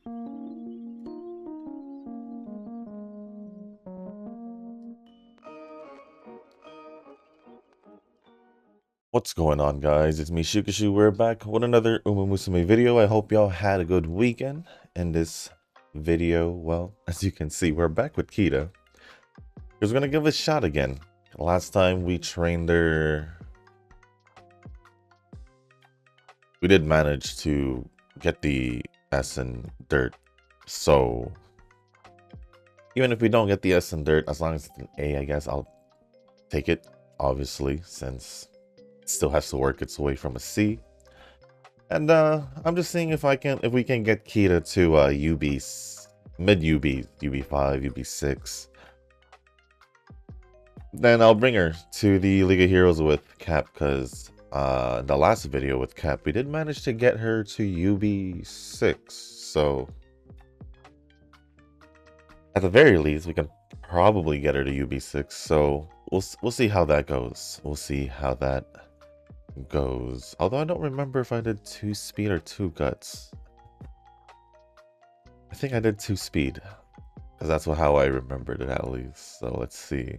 What's going on, guys? It's me, Shukashu. We're back with another umamusume video. I hope y'all had a good weekend. In this video, well, as you can see, we're back with Kita. We're gonna give it a shot again. Last time we trained her, we did manage to get the S in dirt. So even if we don't get the S in dirt, as long as it's an A, I guess I'll take it, obviously, since still has to work its way from a C. And I'm just seeing if we can get Kita to UB mid UB5, UB6. Then I'll bring her to the League of Heroes with Cap, because the last video with Cap we did manage to get her to UB6. So at the very least we can probably get her to UB6. So we'll see how that goes. We'll see how that goes. Although I don't remember if I did 2 speed or 2 guts. I think I did 2 speed, because that's how I remembered it, at least. So let's see.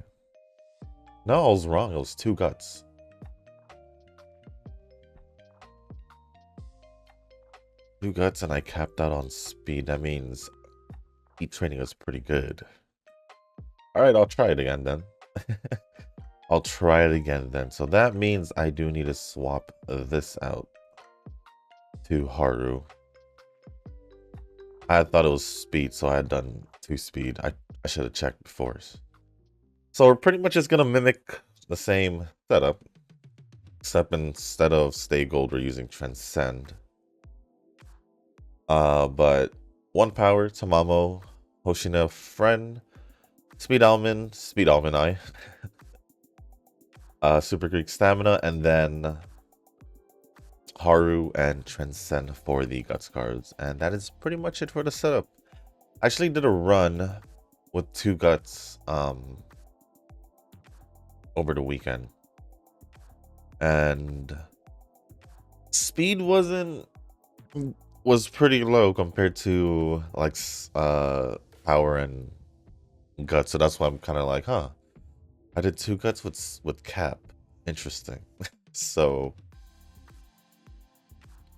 No, I was wrong. It was 2 guts. Two guts, and I capped out on speed. That means speed training was pretty good. All right, I'll try it again then. I'll try it again then. So that means I do need to swap this out to Haru. I thought it was speed, so I had done 2 speed. I should have checked before. So we're pretty much just gonna mimic the same setup, except instead of stay gold, we're using transcend. But 1 power, Tamamo, Hoshina, friend, speed almond eye. Super Greek stamina, and then Haru and Transcend for the guts cards. And that is pretty much it for the setup. I actually did a run with 2 guts over the weekend. And speed was pretty low compared to like power and guts. So that's why I'm kind of like, huh. I did 2 guts with Cap. Interesting. So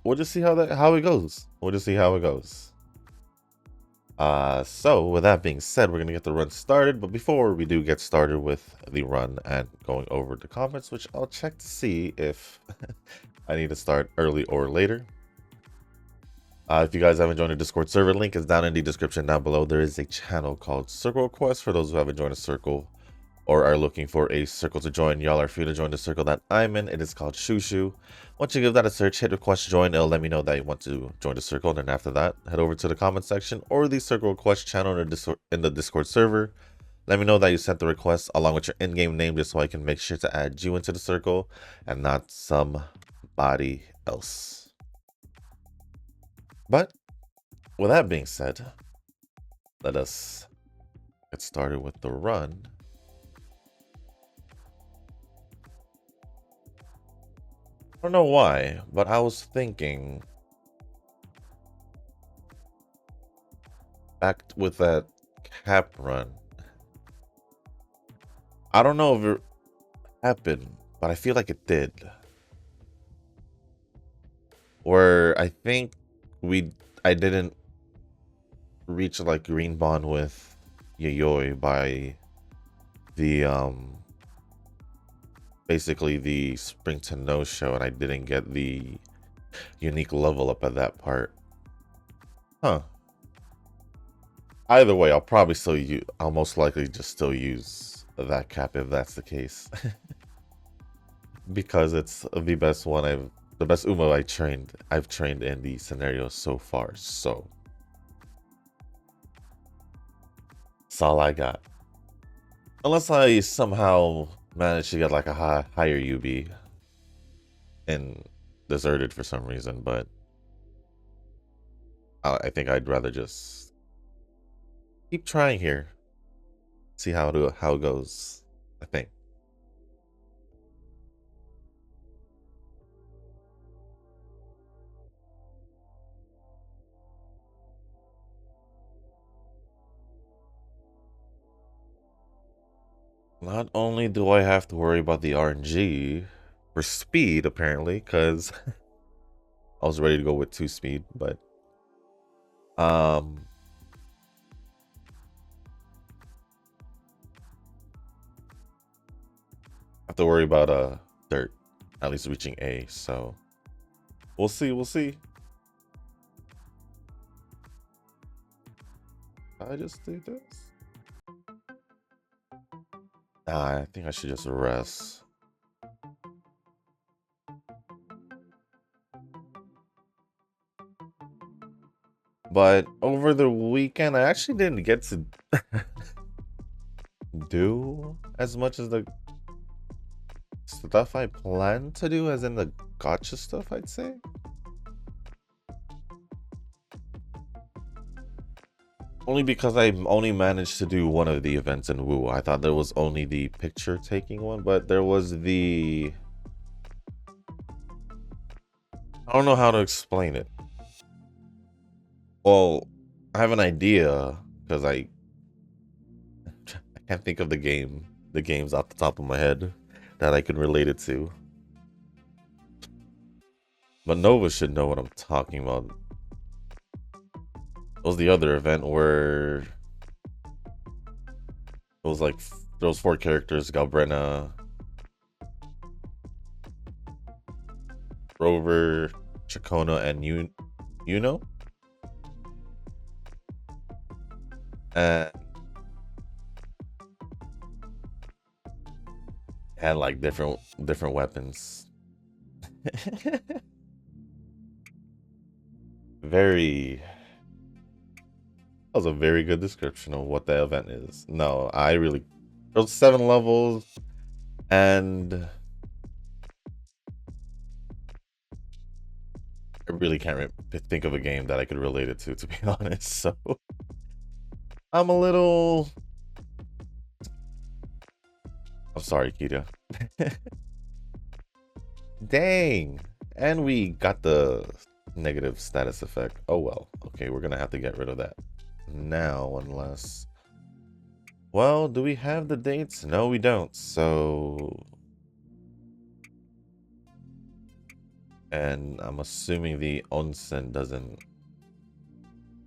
we'll just see how it goes. We'll just see how it goes. So with that being said, we're gonna get the run started. But before we do get started with the run and going over the comments, which I'll check to see if I need to start early or later. If you guys haven't joined the Discord server, link is down in the description down below. There is a channel called Circle Request for those who haven't joined a circle or are looking for a circle to join. Y'all are free to join the circle that I'm in. It is called Shushu. Once you give that a search, hit request join. It'll let me know that you want to join the circle. And then after that, head over to the comment section or the circle request channel in the Discord server. Let me know that you sent the request along with your in-game name, just so I can make sure to add you into the circle and not somebody else. But with that being said, let us get started with the run. I don't know why, but I was thinking back with that Cap run. I don't know if it happened, but I feel like it did. Where I think I didn't reach like green bond with Yayoi by the basically the Spring to No show, and I didn't get the unique level up at that part. Huh. Either way, I'll most likely just still use that Cap if that's the case. Because it's the best one the best Uma I've trained in the scenario so far. So that's all I got. Unless I somehow managed to get like a higher UB and deserted for some reason, but I think I'd rather just keep trying here. See how it goes, I think. Not only do I have to worry about the RNG for speed, apparently, because I was ready to go with 2 speed, but um I have to worry about dirt, at least reaching A, so we'll see, we'll see. I just do this. I think I should just rest. But over the weekend, I actually didn't get to do as much as the stuff I planned to do, as in the gotcha stuff, I'd say. Only because I only managed to do one of the events in Woo. I thought there was only the picture taking one, but there was the... I don't know how to explain it. Well, I have an idea, because I can't think of the games off the top of my head that I can relate it to. But Nova should know what I'm talking about. It was the other event where it was like those 4 characters: Galbrena, Rover, Chacona, and Yuno. And had like different weapons. Very... That was a very good description of what the event is. No, I really... There was 7 levels, and I really can't think of a game that I could relate it to be honest. So I'm a little... I'm sorry, Kita. Dang! And we got the negative status effect. Oh well. Okay, we're gonna have to get rid of that now, unless... Well, do we have the dates? No, we don't. So... And I'm assuming the onsen doesn't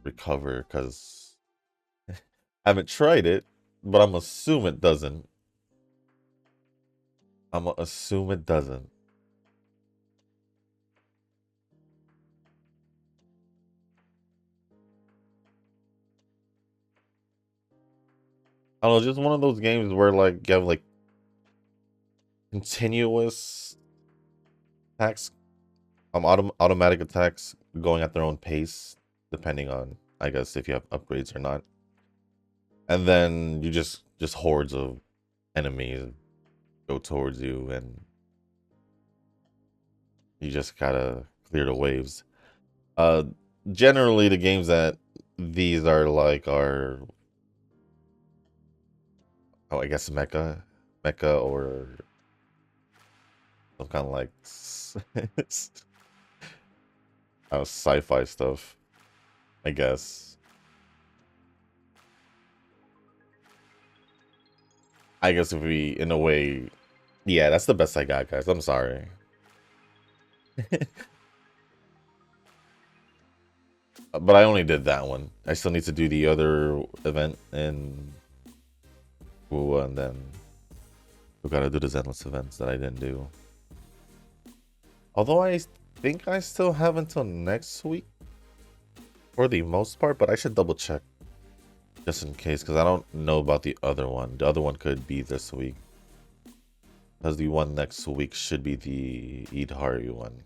recover, because I haven't tried it, but I'm assuming it doesn't. I'm gonna assume it doesn't. I don't know, just one of those games where like you have like continuous attacks, automatic attacks going at their own pace, depending on, I guess, if you have upgrades or not. And then you just hordes of enemies go towards you, and you just gotta clear the waves. Uh, Generally the games that these are like are, oh, I guess mecha, or some kind of like sci-fi stuff, I guess. I guess if we, in a way, yeah, that's the best I got, guys. I'm sorry. But I only did that one. I still need to do the other event in Wu, and then we gotta do the Zenless events that I didn't do. Although I think I still have until next week for the most part, but I should double check just in case, because I don't know about the other one. The other one could be this week, because the one next week should be the Idhari one.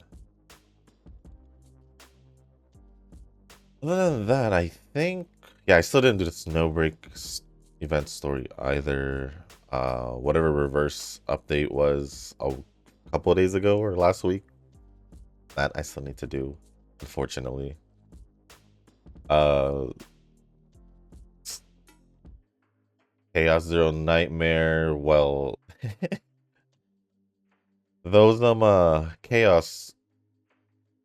Other than that, I think, yeah, I still didn't do the Snowbreak event story either. Whatever reverse update was a couple of days ago or last week, that I still need to do, unfortunately. Chaos Zero Nightmare, well, those chaos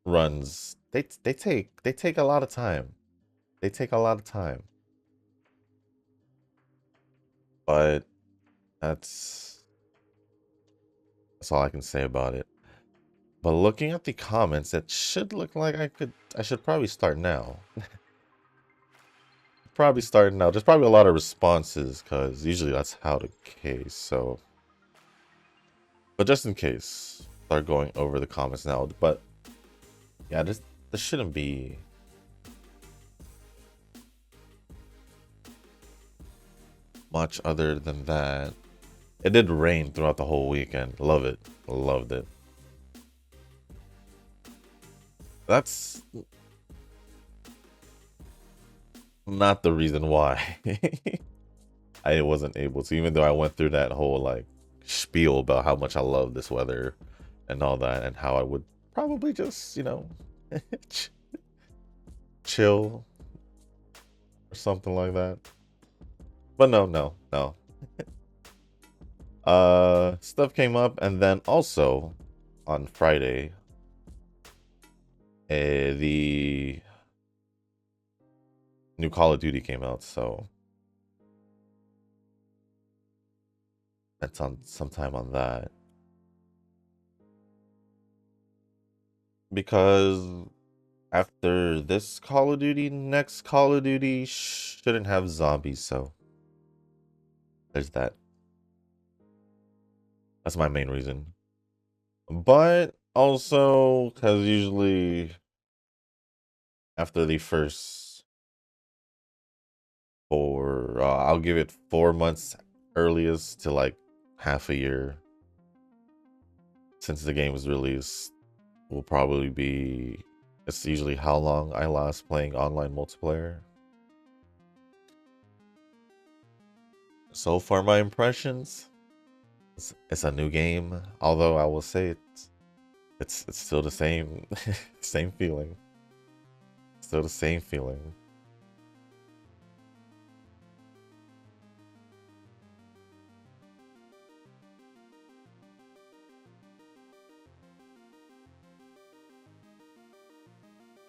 runs, they take a lot of time. They take a lot of time. But That's all I can say about it. But looking at the comments, it should look like I should probably start now. Probably starting now. There's probably a lot of responses because usually that's how the case. So, but just in case, start going over the comments now. But yeah, this shouldn't be much other than that. It did rain throughout the whole weekend. Love it. Loved it. That's not the reason why I wasn't able to, even though I went through that whole like spiel about how much I love this weather and all that, and how I would probably just, chill or something like that. But no. Stuff came up, and then also on Friday, the new Call of Duty came out, so that's on some time on that. Because after this Call of Duty, next Call of Duty shouldn't have zombies, so there's that. That's my main reason. But also, because usually after the first I'll give it 4 months earliest to like half a year since the game was released, will probably be, it's usually how long I last playing online multiplayer. So far, my impressions, it's a new game, although I will say it's still the same same feeling. Still the same feeling.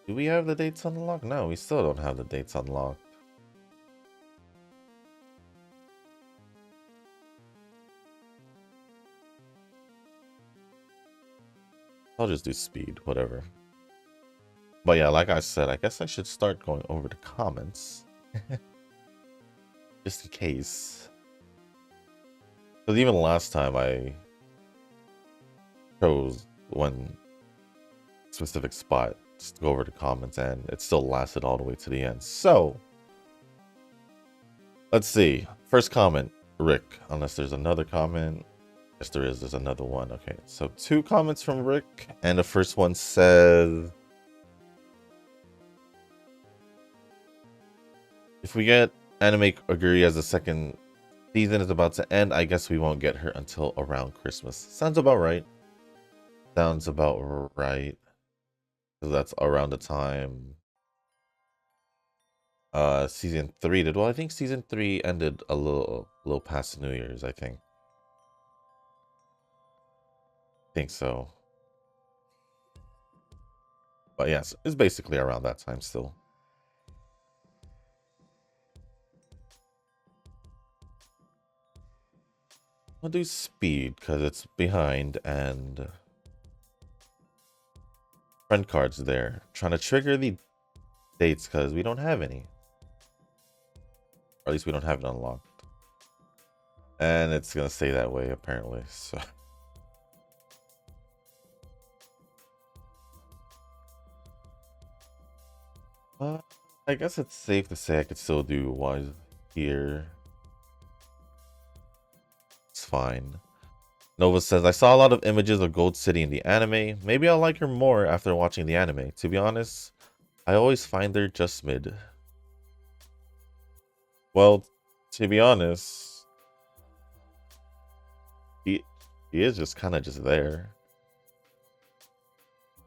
Do we have the dates unlocked? No, we still don't have the dates unlocked. I'll just do speed, whatever. But yeah, like I said, I guess I should start going over the comments. Just in case. Because even last time I chose one specific spot just to go over the comments, and it still lasted all the way to the end. So, let's see. First comment, Rick. Unless there's another comment. Yes, there is. There's another one. Okay, so 2 comments from Rick. And the first one says, if we get Anime Aguri as the second season is about to end, I guess we won't get her until around Christmas. Sounds about right. Sounds about right. Because that's around the time season 3 did. Well, I think season 3 ended a little past New Year's, I think. Think so. But yes, it's basically around that time still. I'll do speed because it's behind, and friend cards there. Trying to trigger the dates because we don't have any. Or at least we don't have it unlocked. And it's gonna stay that way apparently. So I guess it's safe to say I could still do one here. It's fine. Nova says, I saw a lot of images of Gold City in the anime. Maybe I'll like her more after watching the anime. To be honest, I always find her just mid. Well, to be honest, he is just kind of just there.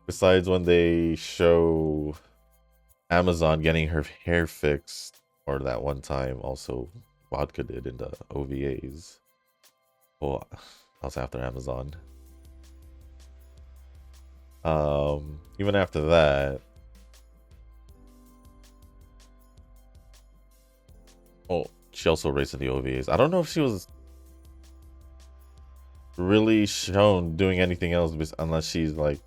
Besides when they show Amazon getting her hair fixed, or that one time also Vodka did in the OVAs. Well, I was after Amazon. Even after that, oh, she also raced in the OVAs. I don't know if she was really shown doing anything else unless she's like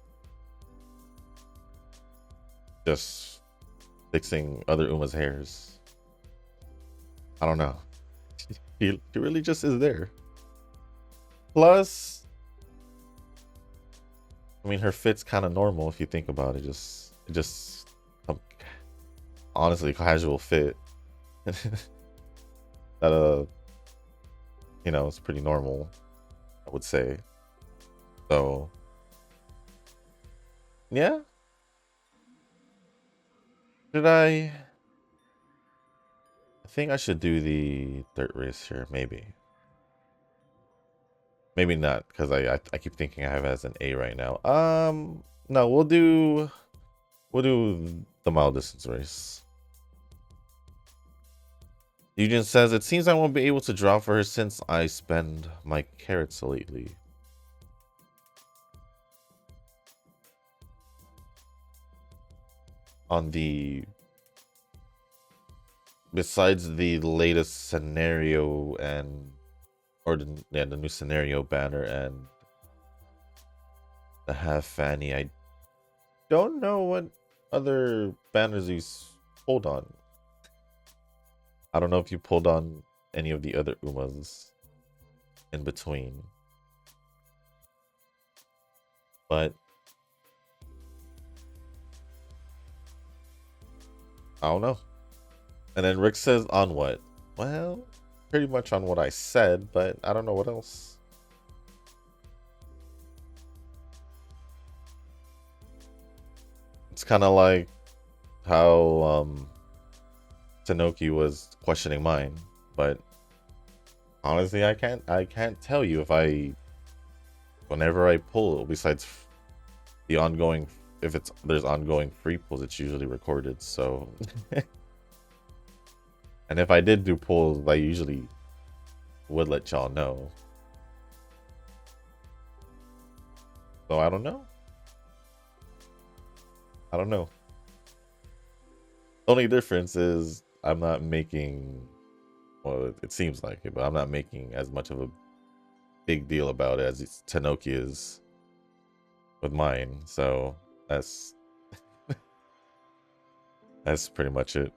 just fixing other Uma's hairs. I don't know. He really just is there. Plus, I mean, her fit's kind of normal if you think about it. Just honestly casual fit. That you know, it's pretty normal, I would say. So, yeah. Did I think I should do the dirt race here, maybe. Maybe not, because I keep thinking I have it as an A right now. No, we'll do the mile distance race. Eugen says, it seems I won't be able to draw for her since I spend my carrots lately. On the... Besides the latest scenario and... Or the new scenario banner and... The half fanny, I don't know what other banners he's pulled on. I don't know if you pulled on any of the other Umas in between. But I don't know. And then Rick says, on what? Well, pretty much on what I said, but I don't know what else. It's kind of like how Tanoki was questioning mine, but honestly, I can't tell you if whenever I pull, besides the ongoing, if there's ongoing free pulls, it's usually recorded. So, and if I did do pulls, I usually would let y'all know. So I don't know. I don't know. Only difference is I'm not making, well, it seems like it, but I'm not making as much of a big deal about it as Tanoki is with mine. So that's that's pretty much it.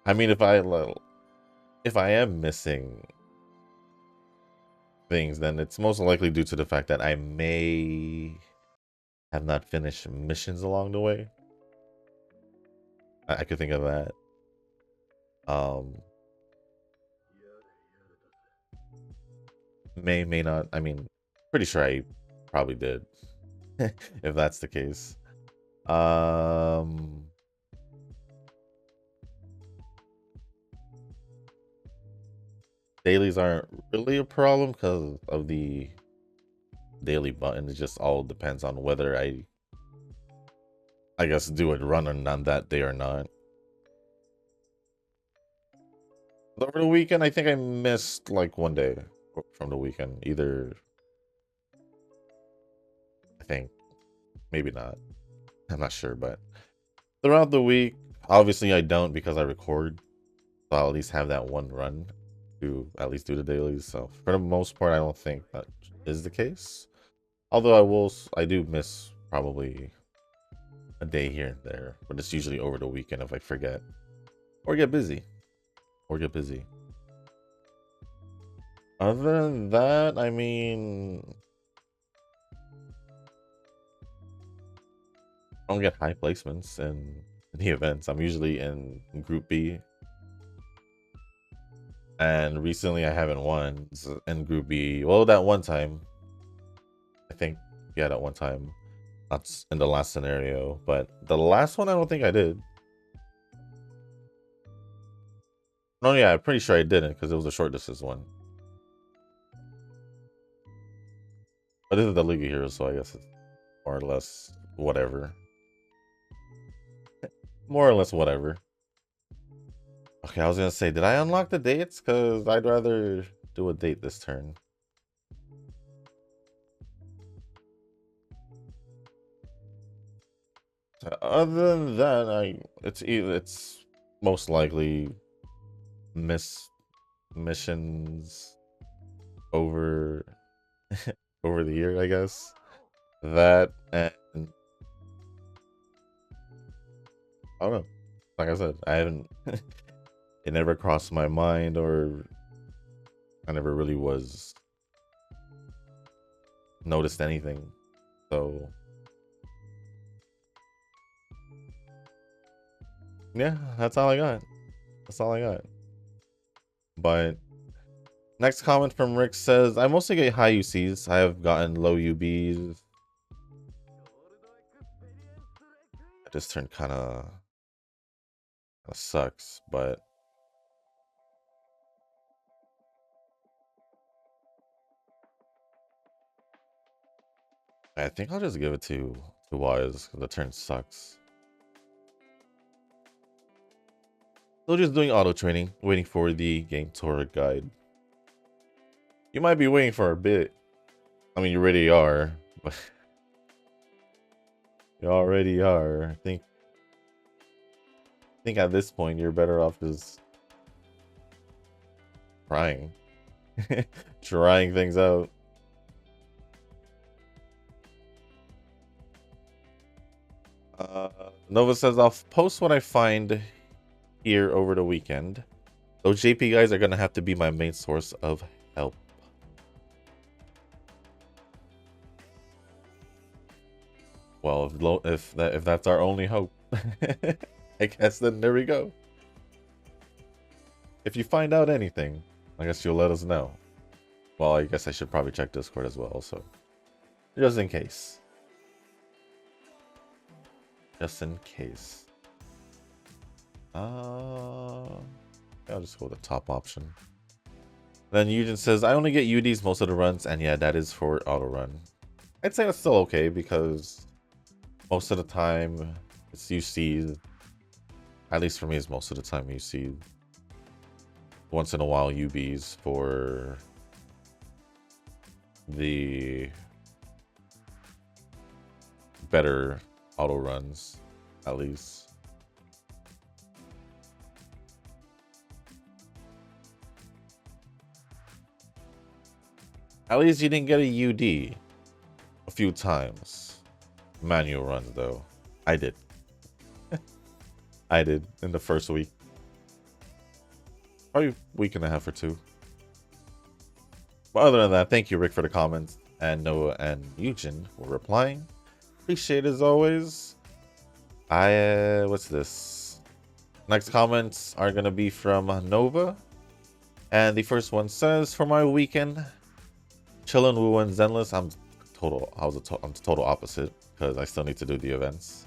I mean, if I am missing things, then it's most likely due to the fact that I may have not finished missions along the way. I could think of that. May not. I mean, pretty sure I probably did. If that's the case. Dailies aren't really a problem because of the daily button. It just all depends on whether I guess do a run on that day or not. Over the weekend, I think I missed like one day from the weekend. Either, I think, maybe not. I'm not sure, but throughout the week, obviously I don't because I record. So I'll at least have that one run to at least do the dailies. So for the most part, I don't think that is the case. Although I do miss probably a day here and there, but it's usually over the weekend if I forget or get busy. Other than that, I mean, I don't get high placements in the events. I'm usually in Group B. And recently I haven't won in Group B. Well, that one time. I think, yeah, that one time. That's in the last scenario. But the last one, I don't think I did. No, yeah, I'm pretty sure I didn't because it was a short distance one. But this is the League of Heroes, so I guess it's more or less whatever. More or less whatever. Okay, I was gonna say, did I unlock the dates? Because I'd rather do a date this turn. Other than that, it's most likely missions over over the year, I guess. That and I don't know. Like I said, I haven't. It never crossed my mind, or I never really was noticed anything. So yeah, that's all I got. That's all I got. But next comment from Rick says, I mostly get high UCs. I have gotten low UBs. This turn kind of sucks, but I think I'll just give it to Wise. The turn sucks. Still just doing auto training, waiting for the Gametora guide. You might be waiting for a bit. I mean, you already are, but you already are. I think at this point you're better off just trying, trying things out. Nova says, I'll post what I find here over the weekend. Those JP guys are gonna have to be my main source of help. Well, if that's our only hope, I guess then there we go. If you find out anything, I guess you'll let us know. Well, I guess I should probably check Discord as well, so just in case. Just in case. I'll just go with the top option. Then Eugen says, I only get UDs most of the runs, and yeah, that is for auto run. I'd say that's still okay, because most of the time it's UC. At least for me, it's most of the time UC. Once in a while UBs for the better auto runs, at least. At least you didn't get a UD a few times. Manual runs, though. I did. I did in the first week. Probably week and a half or two. But other than that, thank you, Rick, for the comments. And Noah and Eugen were replying. Appreciate it as always. What's this? Next comments are going to be from Nova. And the first one says, for my weekend, chillin' woo and zenless. I'm the total opposite, because I still need to do the events.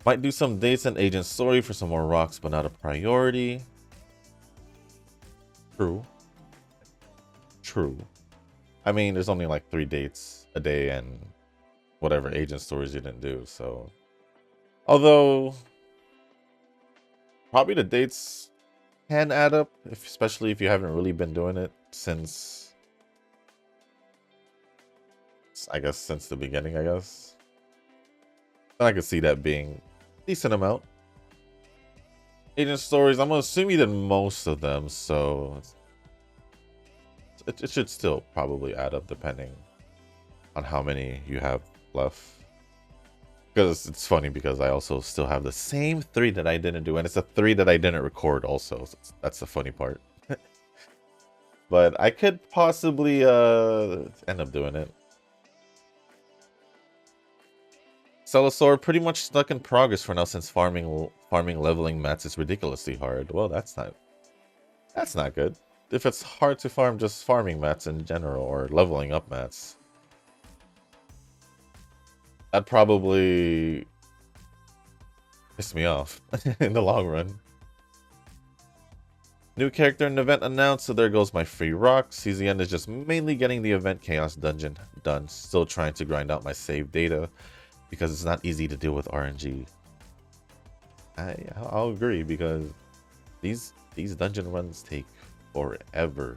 Might do some dates and Agent Story for some more rocks, but not a priority. True. I mean, there's only like 3 dates a day and whatever Agent Stories you didn't do, so. Although, probably the dates can add up, especially if you haven't really been doing it since, I guess, since the beginning, I guess. And I could see that being a decent amount. Agent Stories, I'm gonna assume you did most of them, so it should still probably add up depending on how many you have left. Because it's funny, because I also still have the same 3 that I didn't do, and it's a 3 that I didn't record also, so that's the funny part. But I could possibly end up doing it. Celosaur, pretty much stuck in progress for now, since farming leveling mats is ridiculously hard. Well, that's not good. If it's hard to farm just farming mats in general, or leveling up mats, that'd probably piss me off in the long run. New character in the event announced, so there goes my free rocks. CZN is just mainly getting the event Chaos Dungeon done. Still trying to grind out my save data, because it's not easy to deal with RNG. I'll agree, because these dungeon runs take forever.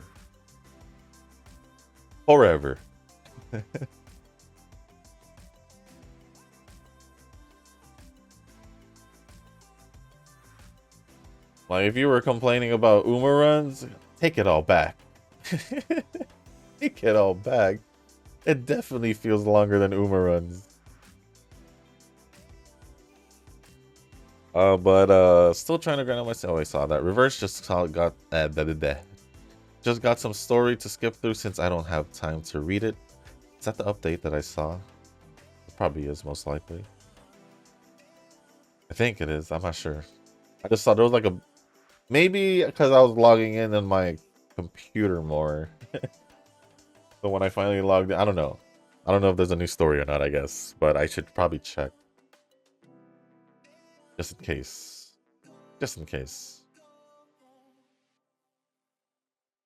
Like, if you were complaining about Uma runs, take it all back. Take it all back. It definitely feels longer than Uma runs. But still trying to grind on myself. Oh, I saw that. Reverse just got just got some story to skip through since I don't have time to read it. Is that the update that I saw? It probably is, most likely. I think it is. I'm not sure. I just saw there was like a... Maybe because I was logging in on my computer more. So when I finally logged in, I don't know. I don't know if there's a new story or not, I guess. But I should probably check. Just in case. Just in case.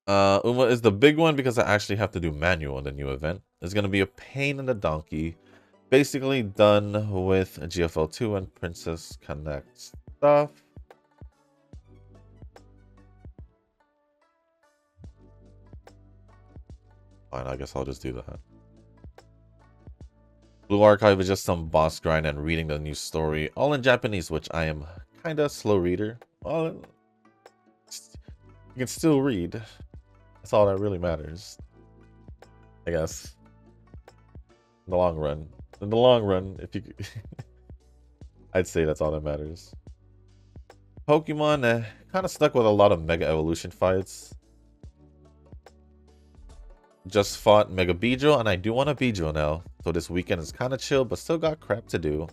Uma is the big one because I actually have to do manual in the new event. It's going to be a pain in the donkey. Basically done with GFL2 and Princess Connect stuff. Fine, I guess I'll just do that. Blue Archive is just some boss grind and reading the new story, all in Japanese, which I am kind of slow reader. Well, you can still read. That's all that really matters, I guess. In the long run. In the long run, if you... I'd say that's all that matters. Pokemon, kind of stuck with a lot of Mega Evolution fights. Just fought Mega Beedrill, and I do want a Beedrill now. So this weekend is kind of chill, but still got crap to do.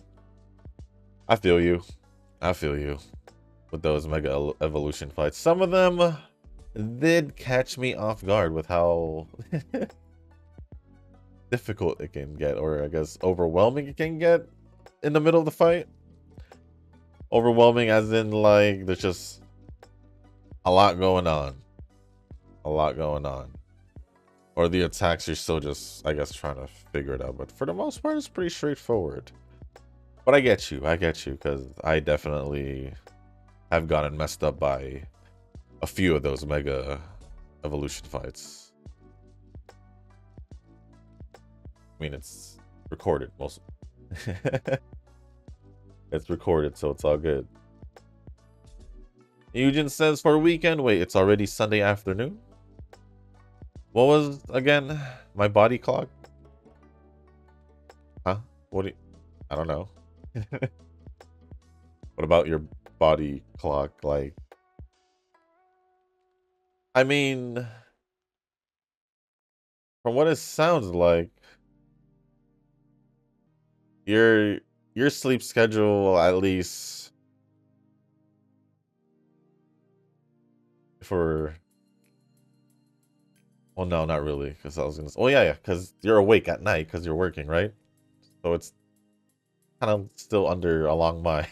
I feel you. I feel you. With those Mega Evolution fights. Some of them did catch me off guard with how difficult it can get. Or I guess overwhelming it can get in the middle of the fight. Overwhelming as in like there's just a lot going on. A lot going on. Or the attacks, you're still just, I guess, trying to figure it out. But for the most part, it's pretty straightforward. But I get you, because I definitely have gotten messed up by a few of those Mega Evolution fights. I mean, it's recorded, most. It's recorded, so it's all good. Eugen says for a weekend. Wait, it's already Sunday afternoon? What was, again, my body clock? Huh? What do you... I don't know. What about your body clock? Like... I mean... From what it sounds like... Your sleep schedule, at least... For... Well, no, not really, because I was gonna... Oh, yeah, because you're awake at night because you're working, right? So it's kind of still under along my...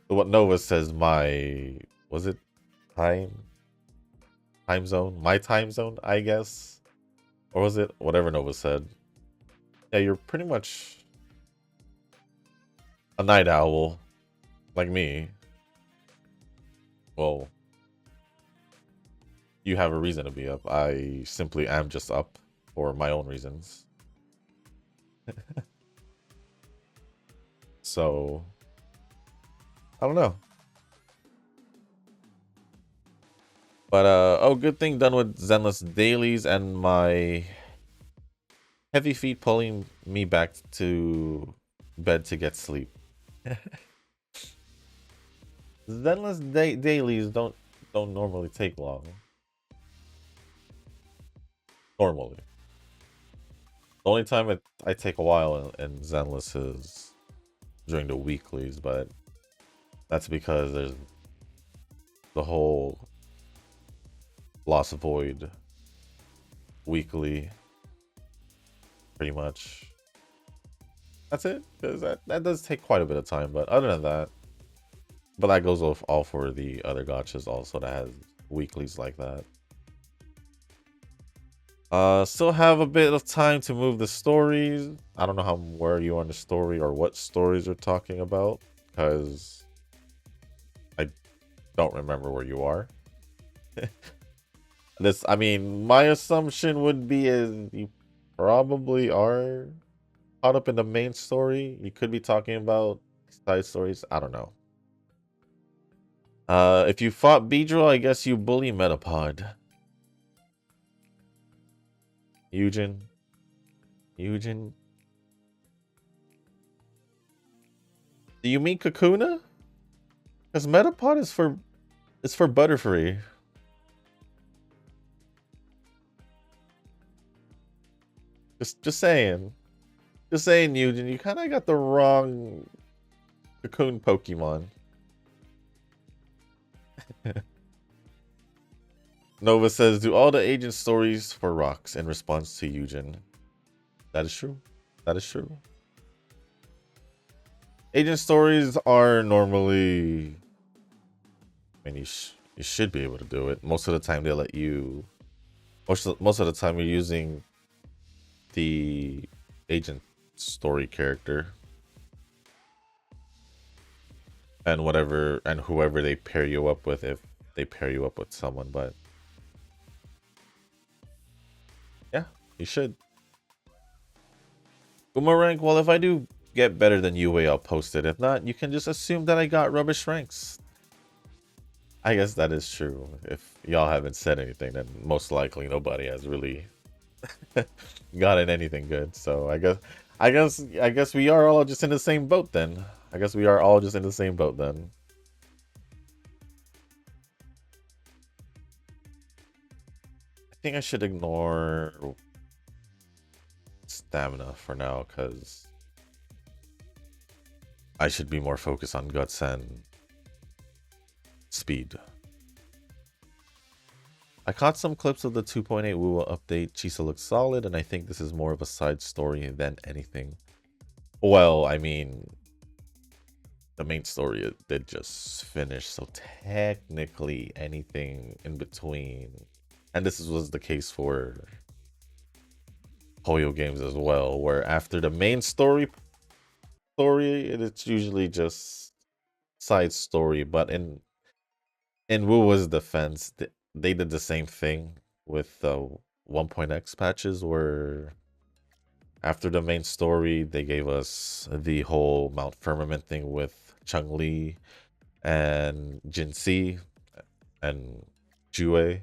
What Nova says my... Was it time zone? My time zone, I guess? Or was it? Whatever Nova said. Yeah, you're pretty much a night owl, like me. Well... You have a reason to be up. I simply am just up for my own reasons. So, I don't know. But, oh, good thing done with Zenless dailies and my heavy feet pulling me back to bed to get sleep. Zenless dailies don't normally take long. Normally. The only time I take a while in Zenless is during the weeklies, but that's because there's the whole Lost Void weekly, pretty much. That's it, because that does take quite a bit of time, but other than that, but that goes off all for the other gachas also that has weeklies like that. Still have a bit of time to move the stories. I don't know where you are in the story or what stories you're talking about, because I don't remember where you are. I mean, my assumption would be is you probably are caught up in the main story. You could be talking about side stories. I don't know. If you fought Beedrill, I guess you bully Metapod. Eugen. Eugen. Do you mean Kakuna? Because Metapod is for Butterfree. Just saying. Just saying, Eugen, you kind of got the wrong Cocoon Pokemon. Nova says, do all the agent stories for rocks in response to Eugen. That is true. That is true. Agent stories are normally... I mean, you should be able to do it. Most of the time, they let you... Most of the time, you're using the agent story character. And whoever they pair you up with, if they pair you up with someone, but... Yeah, you should. Boomerang, well, if I do get better than UA, I'll post it. If not, you can just assume that I got rubbish ranks. I guess that is true. If y'all haven't said anything, then most likely nobody has really gotten anything good. So I guess we are all just in the same boat then. I guess we are all just in the same boat then. I think I should ignore stamina for now, because I should be more focused on guts and speed. I caught some clips of the 2.8 Wuwa update. Chisa looks solid, and I think this is more of a side story than anything. Well, I mean, the main story did just finish, so technically anything in between, and this was the case for Hoyo games as well, where after the main story it's usually just side story. But in Wuwa's defense, they did the same thing with the 1.x patches, where after the main story they gave us the whole Mount Firmament thing with Chun-Li and Jinxi and Jue,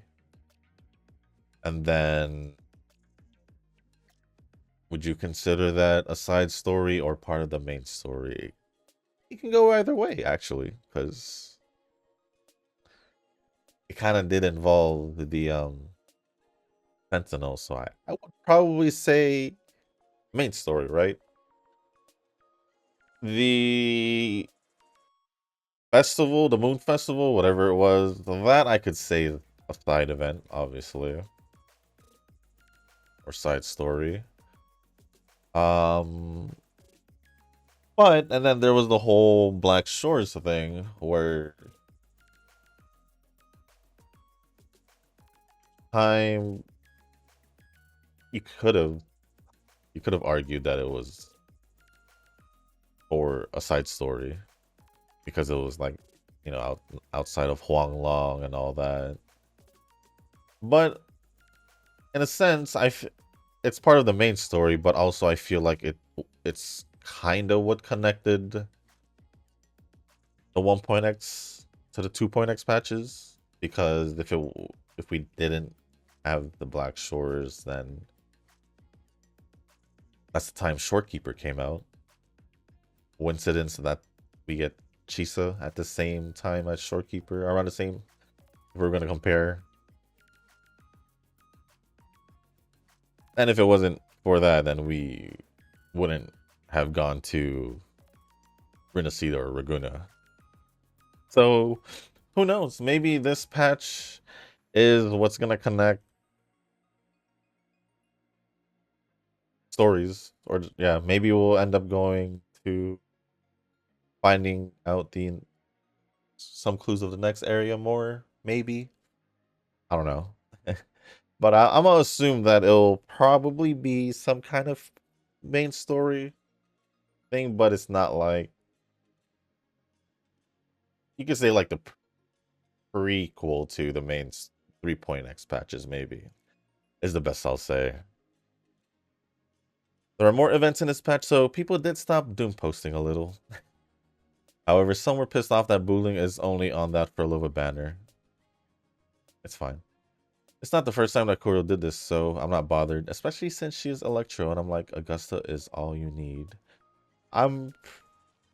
and then would you consider that a side story or part of the main story? It can go either way, actually, because it kind of did involve the Sentinel, so I would probably say main story, right? The festival, the Moon Festival, whatever it was, that I could say a side event, obviously, or side story. But and then there was the whole Black Shores thing, where time you could have argued that it was for a side story, because it was like, you know, outside of Huang Long and all that. But in a sense, it's part of the main story, but also I feel like it's kind of what connected the 1.x to the 2.x patches, because if we didn't have the Black Shores, then that's the time Shorekeeper came out. Coincidence that we get Chisa at the same time as Shorekeeper, around the same, if we're going to compare. And if it wasn't for that, then we wouldn't have gone to Renacida or Raguna. So, who knows? Maybe this patch is what's going to connect stories. Or, yeah, maybe we'll end up going to finding out some clues of the next area more, maybe. I don't know. But I'm gonna assume that it'll probably be some kind of main story thing, but it's not like, you could say like the prequel to the main 3.x patches, maybe, is the best I'll say. There are more events in this patch, so people did stop doom posting a little. However, some were pissed off that bullying is only on that Furlova banner. It's fine. It's not the first time that Kuro did this, so I'm not bothered. Especially since she's Electro, and I'm like, Augusta is all you need. I'm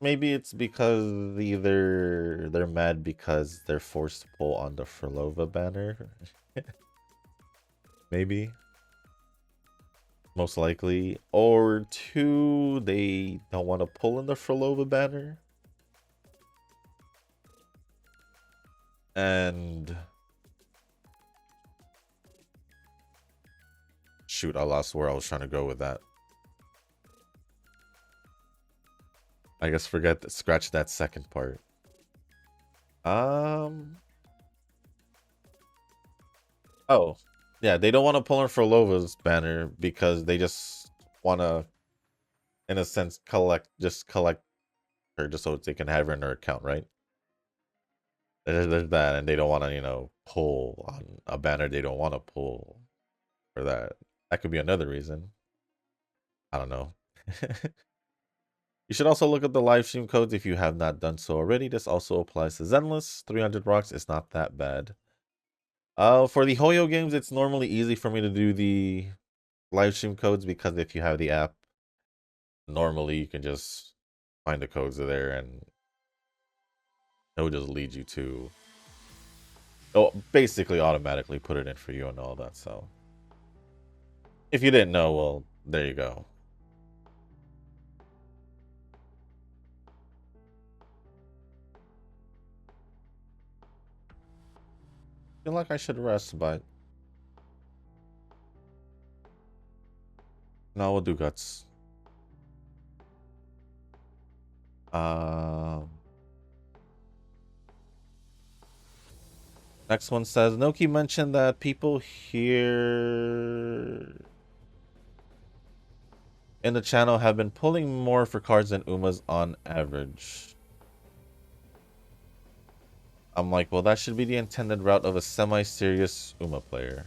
maybe it's because either they're mad because they're forced to pull on the Frolova banner. Maybe. Most likely. Or two, they don't want to pull in the Frolova banner. And shoot, I lost where I was trying to go with that. I guess scratch that second part. Oh, yeah, they don't want to pull in Frolova's banner because they just want to, in a sense, collect her just so they can have her in their account, right? There's that, and they don't want to, pull on a banner they don't want to pull for that. That could be another reason. I don't know. You should also look at the live stream codes if you have not done so already. This also applies to Zenless. 300 rocks is not that bad. For the Hoyo games, it's normally easy for me to do the live stream codes because if you have the app, normally you can just find the codes there and it'll just lead you to. It'll basically automatically put it in for you and all that. So if you didn't know, well, there you go. I feel like I should rest, but no, we'll do guts. Next one says Noki mentioned that people here in the channel have been pulling more for cards than Umas on average. I'm like, well, that should be the intended route of a semi-serious Uma player.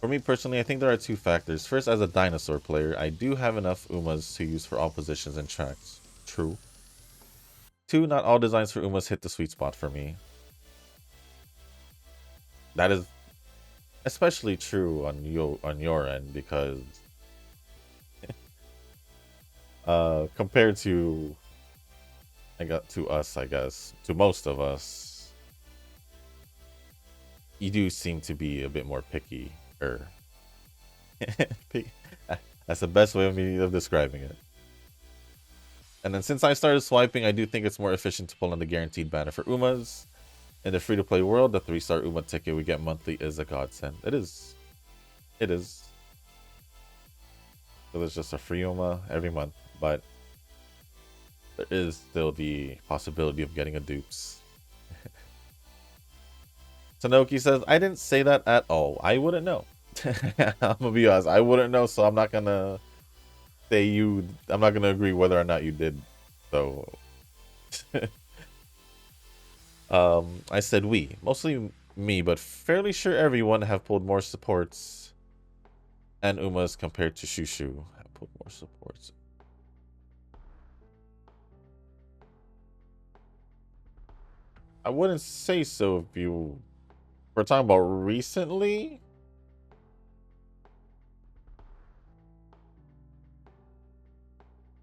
For me personally, I think there are two factors. First, as a dinosaur player, I do have enough Umas to use for all positions and tracks. True. Two, not all designs for Umas hit the sweet spot for me. That is especially true on your end because compared to us, I guess, to most of us, you do seem to be a bit more picky. That's the best way of describing it. And then since I started swiping, I do think it's more efficient to pull in the guaranteed banner for Umas. In the free-to-play world, the 3-star Uma ticket we get monthly is a godsend. It is. It is. So there's just a free Uma every month, but there is still the possibility of getting a dupes. Tanoki says, I didn't say that at all. I wouldn't know. I'm gonna be honest, I wouldn't know, so I'm not gonna I'm not gonna agree whether or not you did. So I said we. Mostly me, but fairly sure everyone have pulled more supports and Umas compared to Shushu. Have pulled more supports. I wouldn't say so if we're talking about recently.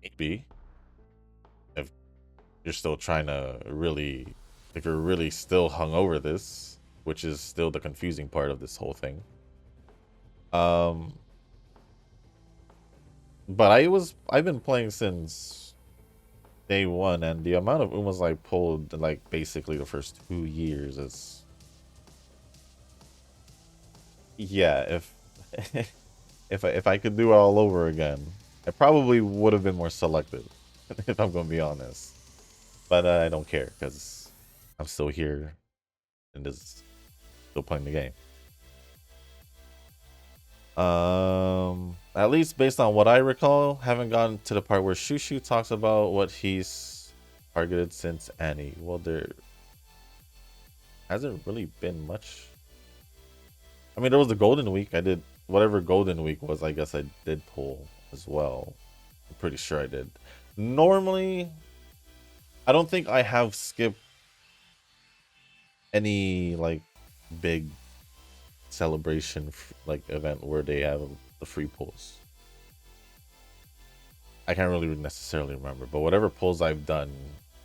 Maybe. If you're still trying to really, if you're really still hung over this, which is still the confusing part of this whole thing. But I've been playing since day one, and the amount of Umas I pulled, like, basically the first 2 years is... Yeah, if I could do it all over again, I probably would have been more selective, if I'm gonna be honest. But I don't care, because I'm still here, and just still playing the game. At least based on what I recall, haven't gotten to the part where Shushu talks about what he's targeted since Annie. Well, there hasn't really been much. I mean, there was the Golden Week. I did whatever Golden Week was. I guess I did pull as well. I'm pretty sure I did. Normally, I don't think I have skipped any like big celebration like event where they have the free pulls. I can't really necessarily remember, but whatever pulls I've done,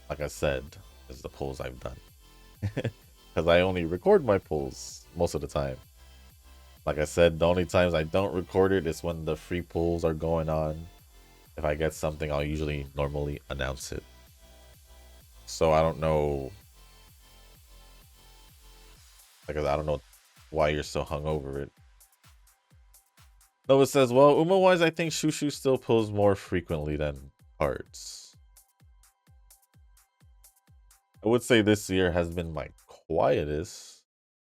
like I said, is the pulls I've done. Because I only record my pulls most of the time. Like I said, the only times I don't record it is when the free pulls are going on. If I get something, I'll usually normally announce it. So I don't know, because I don't know why you're so hung over it. Nova says, well, Uma-wise, I think Shushu still pulls more frequently than cards. I would say this year has been my quietest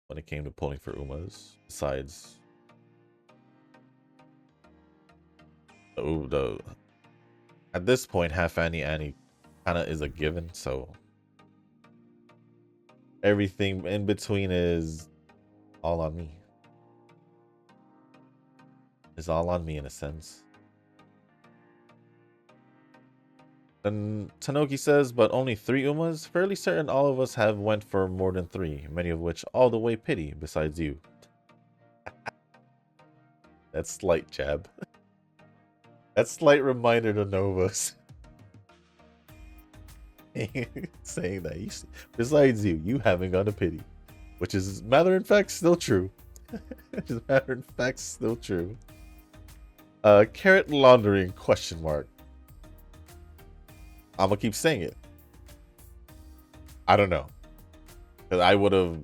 when it came to pulling for Umas. Besides, at this point, half Annie Annie kind of is a given, so everything in between is all on me. It's all on me in a sense. And Tanoki says, but only 3 Umas? Fairly certain all of us have went for more than 3, many of which all the way pity, besides you. That's slight jab. That's slight reminder to Novas. Saying that, besides you haven't gone to pity. Which is, matter in fact, still true. Which is, matter in fact, still true. Carrot laundering, question mark. I'm gonna keep saying it. I don't know. Because I would have,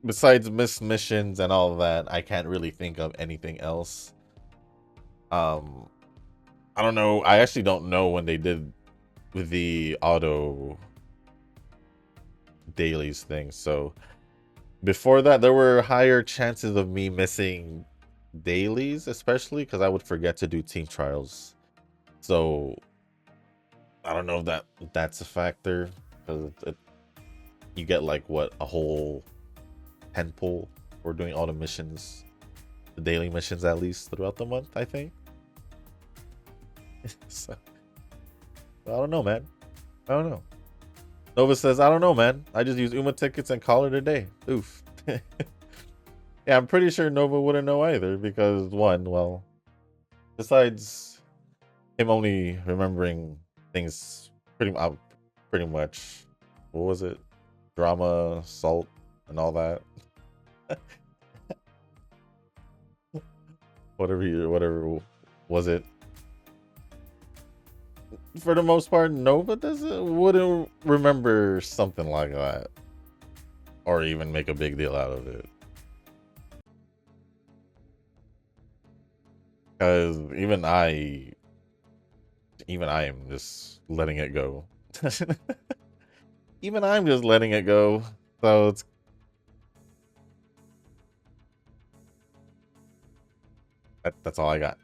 besides missed missions and all of that, I can't really think of anything else. I don't know. I actually don't know when they did with the auto dailies thing. So before that, there were higher chances of me missing dailies, especially because I would forget to do team trials. So I don't know if that's a factor, because you get like what, a whole 10 pull for doing all the missions, the daily missions at least throughout the month, I think. So I don't know, man. I don't know. Nova says, I don't know, man. I just use Uma tickets and call it a day. Oof. Yeah, I'm pretty sure Nova wouldn't know either, because one, well, besides him only remembering things pretty much, what was it? Drama, salt, and all that. whatever was it? For the most part, Nova wouldn't remember something like that, or even make a big deal out of it. Because even I am just letting it go. Even I'm just letting it go. So that's all I got.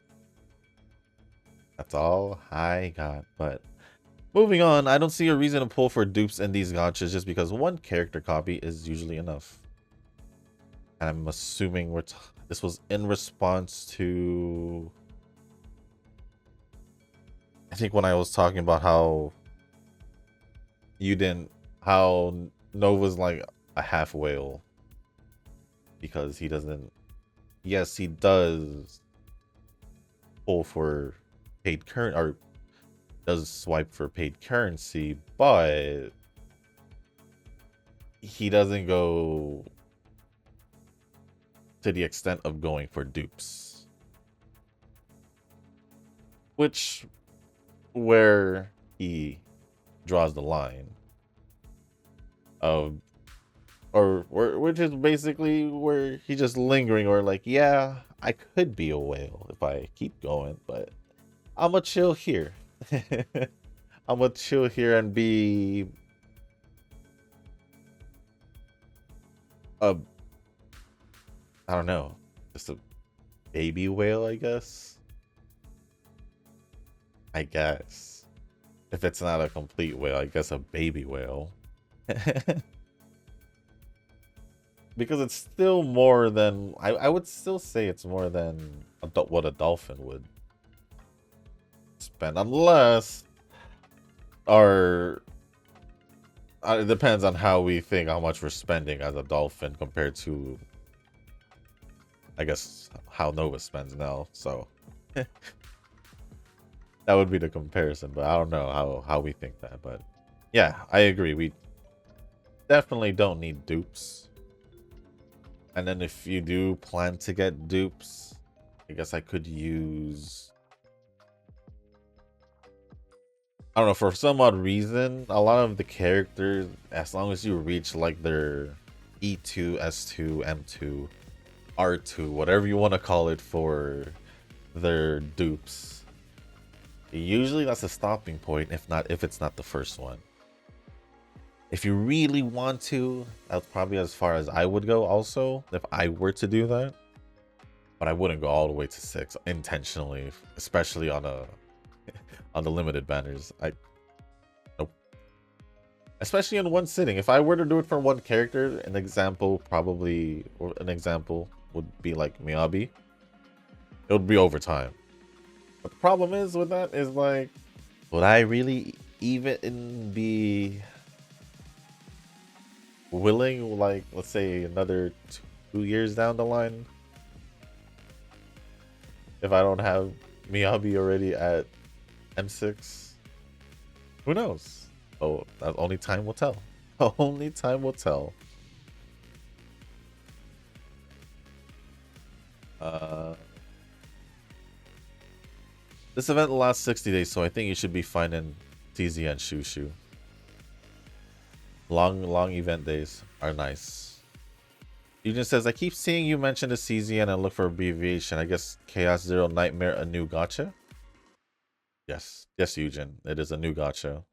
That's all I got. But moving on, I don't see a reason to pull for dupes in these gachas just because one character copy is usually enough. And I'm assuming this was in response to, I think, when I was talking about how Nova's like a half whale because he doesn't. Yes, he does pull for paid current, or does swipe for paid currency, but he doesn't go to the extent of going for dupes, where he draws the line of, which is basically where he's just lingering, or like, yeah, I could be a whale if I keep going, but I'm gonna chill here. I'm gonna chill here and be I don't know, just a baby whale, I guess. If it's not a complete whale, I guess a baby whale. Because it's still more than, I would still say it's more than what a dolphin would spend, unless our it depends on how we think how much we're spending as a dolphin compared to, I guess, how Nova spends now. So that would be the comparison, but I don't know how we think that. But yeah, I agree. We definitely don't need dupes. And then if you do plan to get dupes, I guess I could use, I don't know, for some odd reason, a lot of the characters, as long as you reach like their E2, S2, M2, R2, whatever you want to call it for their dupes, usually that's a stopping point, if it's not the first one. If you really want to, that's probably as far as I would go also, if I were to do that. But I wouldn't go all the way to 6 intentionally, especially on on the limited banners. Nope. Especially in one sitting. If I were to do it for one character, an example would be like Miyabi. It would be over time. But the problem is with that is like, would I really even be willing, like, let's say another 2 years down the line, if I don't have Miyabi already at M6? Who knows? Oh, only time will tell. Only time will tell. This event will last 60 days, so I think you should be fine in TZ and Shushu. Long event days are nice. Eugen says, I keep seeing you mention the CZN and look for abbreviation. I guess Chaos Zero Nightmare, a new gacha? Yes, Eugen. It is a new gacha.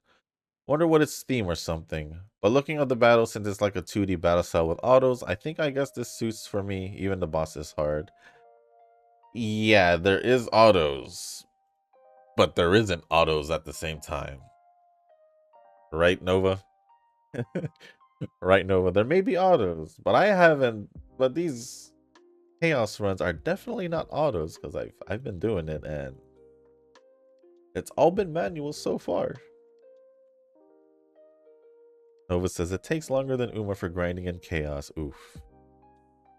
Wonder what its theme or something. But looking at the battle, since it's like a 2D battle style with autos, I guess this suits for me. Even the boss is hard. Yeah, there is autos, but there isn't autos at the same time. Right, Nova? Right, Nova? There may be autos, but I haven't. But these chaos runs are definitely not autos because I've been doing it and it's all been manual so far. Nova says it takes longer than Uma for grinding in chaos. Oof.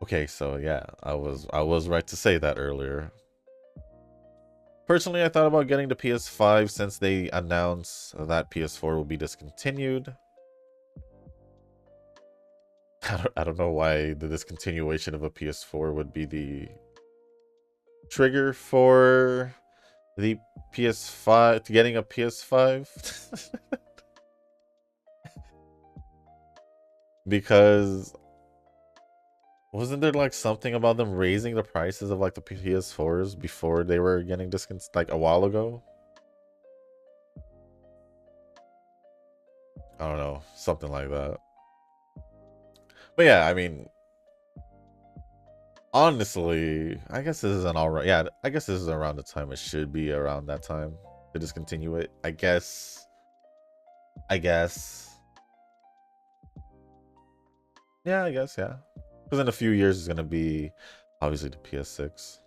Okay, so yeah, I was right to say that earlier. Personally, I thought about getting the PS5 since they announced that PS4 will be discontinued. I don't know why the discontinuation of a PS4 would be the trigger for the PS5 to getting a PS5. Because wasn't there like something about them raising the prices of like the PS4s before they were getting like a while ago? I don't know, something like that. But yeah, I mean, honestly, I guess this is an alright. Yeah, I guess this is around the time it should be around that time to discontinue it. I guess. Yeah, I guess, yeah. Because in a few years it's gonna be obviously the PS6.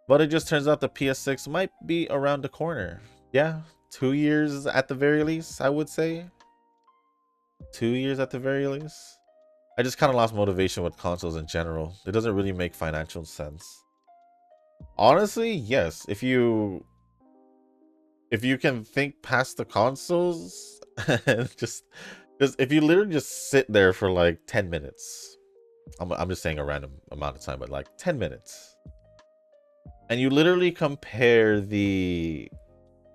But it just turns out the PS6 might be around the corner. Yeah, 2 years at the very least, I would say. 2 years at the very least. I just kind of lost motivation with consoles in general. It doesn't really make financial sense. Honestly, yes. If you can think past the consoles, just if you literally just sit there for like 10 minutes. I'm just saying a random amount of time, but like 10 minutes. And you literally compare the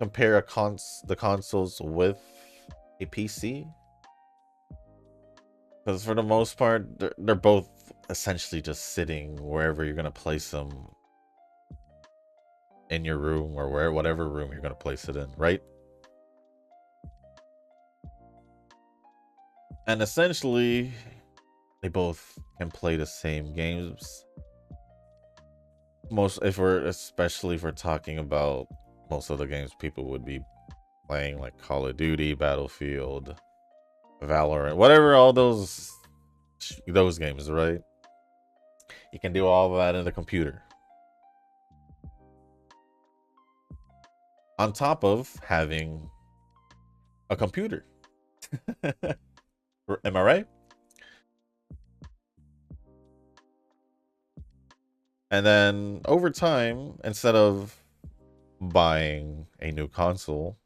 consoles with a PC. Because for the most part, they're both essentially just sitting wherever you're gonna place them in your room or whatever room you're gonna place it in, right? And essentially, they both can play the same games. Especially if we're talking about most of the games people would be playing, like Call of Duty, Battlefield, Valorant, whatever, all those games, right? You can do all of that in the computer. On top of having a computer. Am I right? And then over time, instead of buying a new console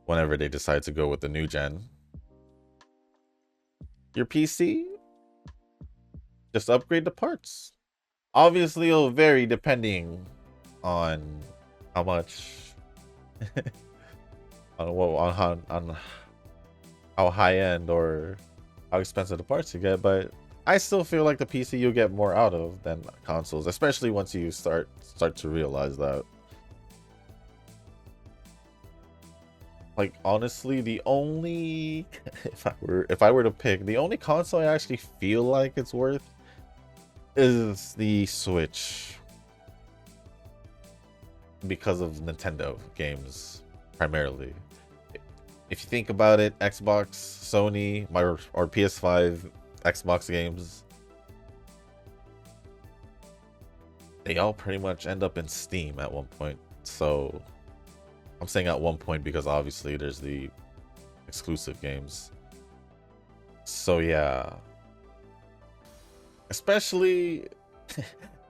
whenever they decide to go with the new gen, your PC, just upgrade the parts. Obviously, it'll vary depending on how much, on how high end or how expensive the parts you get. But I still feel like the PC you'll get more out of than consoles, especially once you start to realize that. Like honestly, the only if I were to pick, the only console I actually feel like it's worth is the Switch, because of Nintendo games primarily. If you think about it, Xbox, Sony, or PS5, Xbox games, they all pretty much end up in Steam at one point. So I'm saying at one point because obviously there's the exclusive games. So yeah, especially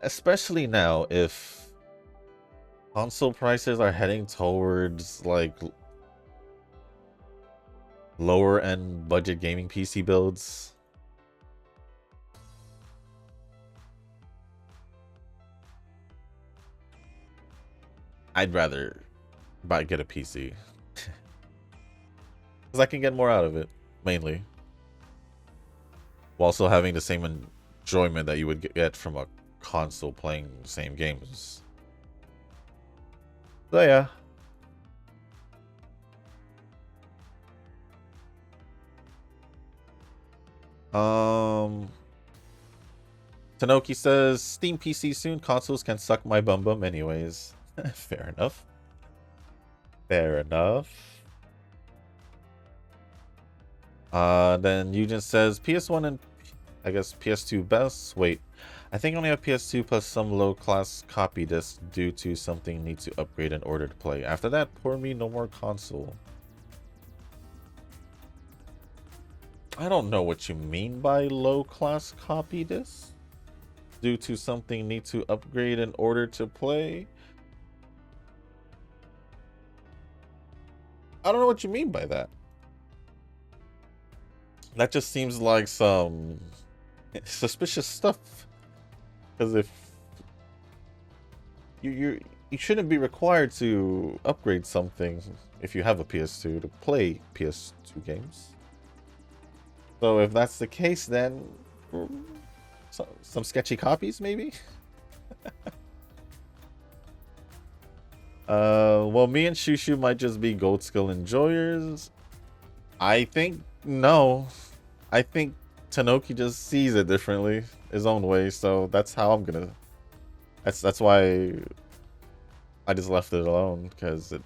especially now, if console prices are heading towards like lower end budget gaming PC builds, I'd rather get a PC because I can get more out of it, mainly, while still having the same enjoyment that you would get from a console playing the same games. So yeah. Tanoki says Steam PC soon. Consoles can suck my bum bum anyways. Fair enough. Fair enough. Then Eugen says PS1 and I guess PS2 best. Wait, I think I only have PS2 plus some low class copy disc due to something need to upgrade in order to play. After that, pour me no more console. I don't know what you mean by low class copy disc. Due to something need to upgrade in order to play. I don't know what you mean by that. That just seems like some suspicious stuff. Because if you shouldn't be required to upgrade something if you have a PS2 to play PS2 games. So if that's the case, then some sketchy copies, maybe. Well, me and Shushu might just be gold skill enjoyers. I think no. I think Tanoki just sees it differently, his own way. So that's how I'm gonna. That's why I just left it alone, because it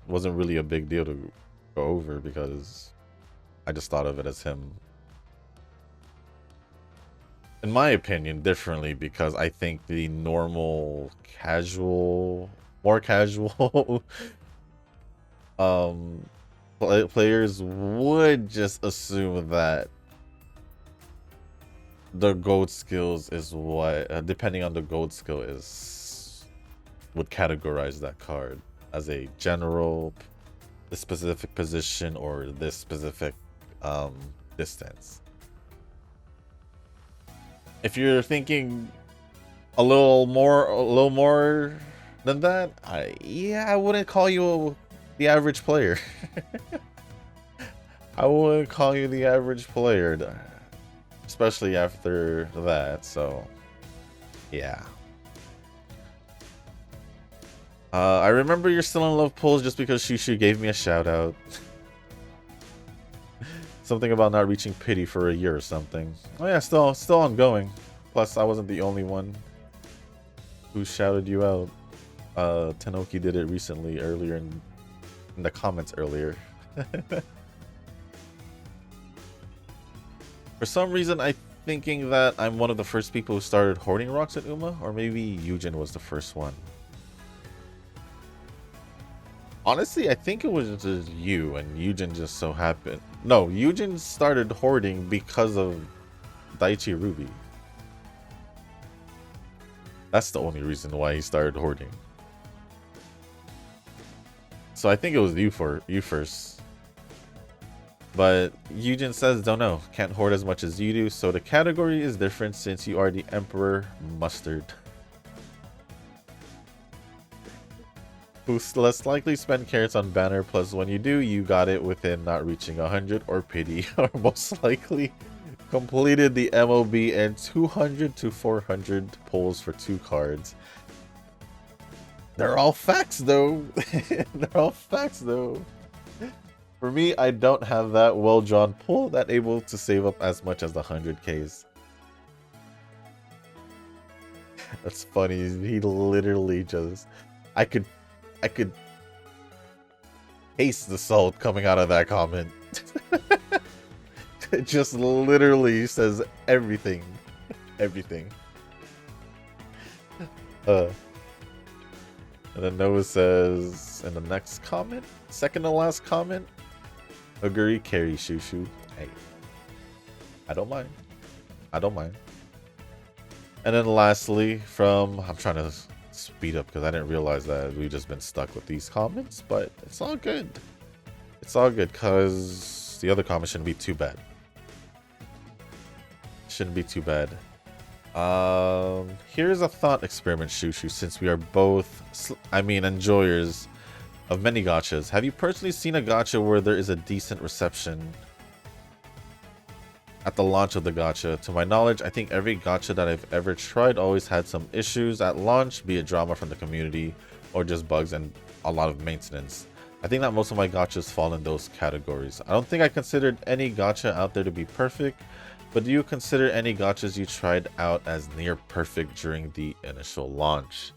wasn't really a big deal to go over, because I just thought of it as him. In my opinion, differently, because I think the normal more casual players would just assume that the gold skills is what, depending on the gold skill, is would categorize that card as a general, the specific position, or this specific distance. If you're thinking a little more than that, I wouldn't call you the average player. I wouldn't call you the average player, especially after that. So yeah. I remember your still in love polls just because Shushu gave me a shout out. Something about not reaching pity for a year or something. Oh yeah, still ongoing. Plus, I wasn't the only one who shouted you out. Tanoki did it recently, earlier in the comments earlier. For some reason, I'm thinking that I'm one of the first people who started hoarding rocks at Uma, or maybe Eugen was the first one. Honestly, I think it was just you, and Eugen just so happened. No, Eugen started hoarding because of Daichi Ruby. That's the only reason why he started hoarding. So I think it was you first. But Eugen says, don't know, can't hoard as much as you do, so the category is different since you are the Emperor Mustard. Who's less likely spend carrots on banner, plus when you do, you got it within not reaching 100 or pity, or most likely completed the MOB and 200 to 400 pulls for 2 cards. They're all facts though. They're all facts though. For me, I don't have that well-drawn pull that able to save up as much as the 100Ks. That's funny. He literally just... I could taste the salt coming out of that comment. It just literally says everything. Everything. And then Noah says in the next comment, second to last comment, agree, carry, shoo. Hey, I don't mind. I don't mind. And then lastly, from, I'm trying to speed up because I didn't realize that we've just been stuck with these comments, but it's all good. It's all good because the other comments shouldn't be too bad. Shouldn't be too bad. Here's a thought experiment, Shushu, since we are both, enjoyers of many gachas. Have you personally seen a gacha where there is a decent reception at the launch of the gacha? To my knowledge, I think every gacha that I've ever tried always had some issues at launch, be it drama from the community or just bugs and a lot of maintenance. I think that most of my gachas fall in those categories. I don't think I considered any gacha out there to be perfect, but do you consider any gachas you tried out as near perfect during the initial launch?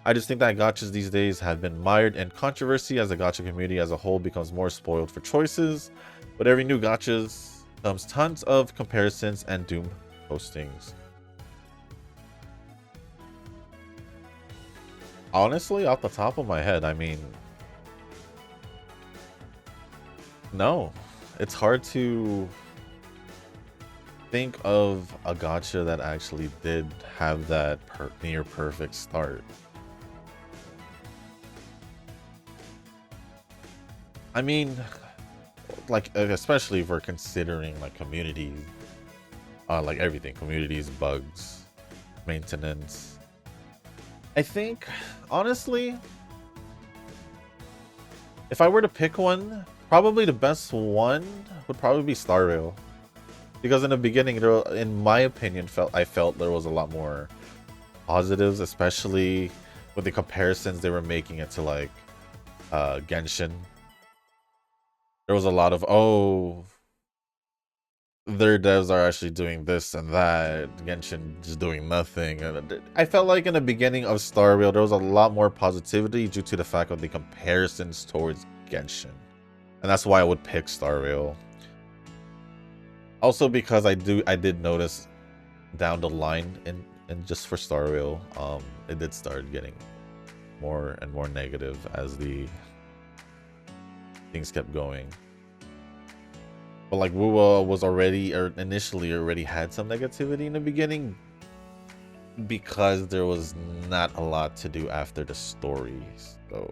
I just think that gachas these days have been mired in controversy as the gacha community as a whole becomes more spoiled for choices. But every new gachas comes tons of comparisons and doom postings. Honestly, off the top of my head, no. It's hard to think of a gacha that actually did have that near perfect start. Especially if we're considering community, everything, communities, bugs, maintenance. I think, honestly, if I were to pick one, probably the best one would probably be Star Rail. Because in the beginning, in my opinion, I felt there was a lot more positives, especially with the comparisons they were making it to Genshin. There was a lot of, oh, their devs are actually doing this and that, Genshin just doing nothing. And I felt like in the beginning of Star Rail, there was a lot more positivity due to the fact of the comparisons towards Genshin. And that's why I would pick Star Rail. Also because I did notice down the line and just for Star Rail, it did start getting more and more negative as the things kept going. But Wuwa was initially already had some negativity in the beginning because there was not a lot to do after the stories. So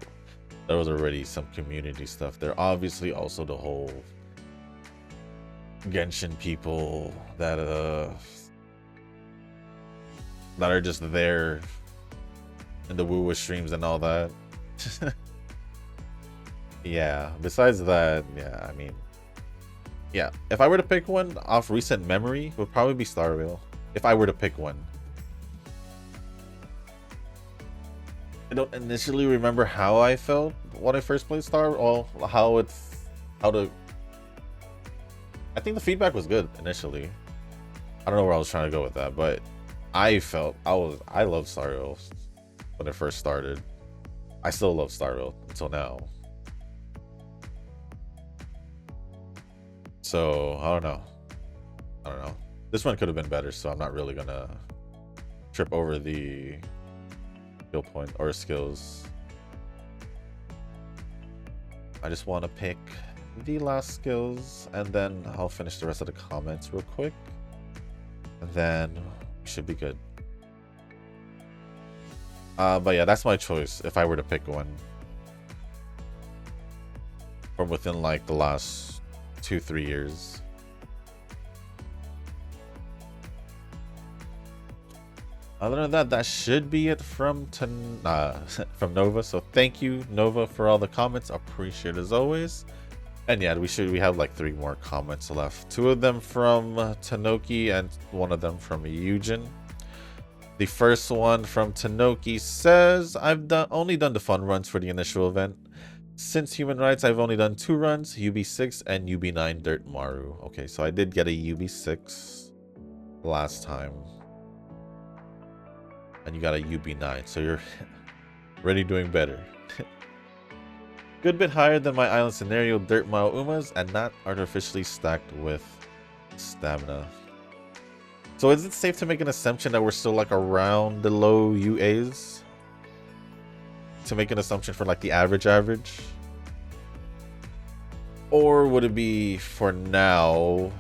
there was already some community stuff there. Obviously also the whole Genshin people that are just there in the Wuwa streams and all that. Yeah, besides that, yeah, if I were to pick one off recent memory, it would probably be Star Rail. If I were to pick one. I don't initially remember how I felt when I first played Star Rail, or I think the feedback was good initially. I don't know where I was trying to go with that, but I loved Star Rail when it first started. I still love Star Rail until now. So I don't know. This one could have been better, so I'm not really gonna trip over the skill point or skills. I just want to pick the last skills, and then I'll finish the rest of the comments real quick, and then we should be good. But yeah, that's my choice if I were to pick one from within like the last 2-3 years. Other than that, that should be it from from Nova. So thank you, Nova, for all the comments. Appreciate it as always. And yeah, we have like 3 more comments left. 2 of them from Tanoki and 1 of them from Yujin. The first one from Tanoki says, I've only done the fun runs for the initial event. Since Human Rights, I've only done 2 runs, UB6 and UB9 Dirt Maru. Okay, so I did get a UB6 last time. And you got a UB9, so you're already doing better. Good bit higher than my island scenario Dirt Mile Umas, and not artificially stacked with stamina. So is it safe to make an assumption that we're still like around the low UAs? To make an assumption for like the average? Or would it be for now,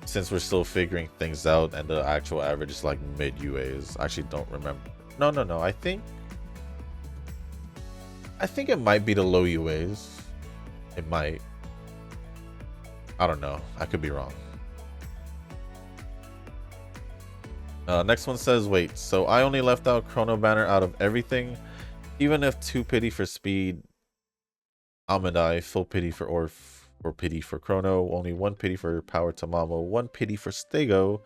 since we're still figuring things out and the actual average is like mid UAs? I actually don't remember. No. I think it might be the low UAs. It might. I don't know. I could be wrong. Next one says, wait, so I only left out Chrono Banner out of everything. Even if 2 pity for speed, Amidai, full pity for Orf, or pity for Chrono, only 1 pity for Power Tamamo, 1 pity for Stego,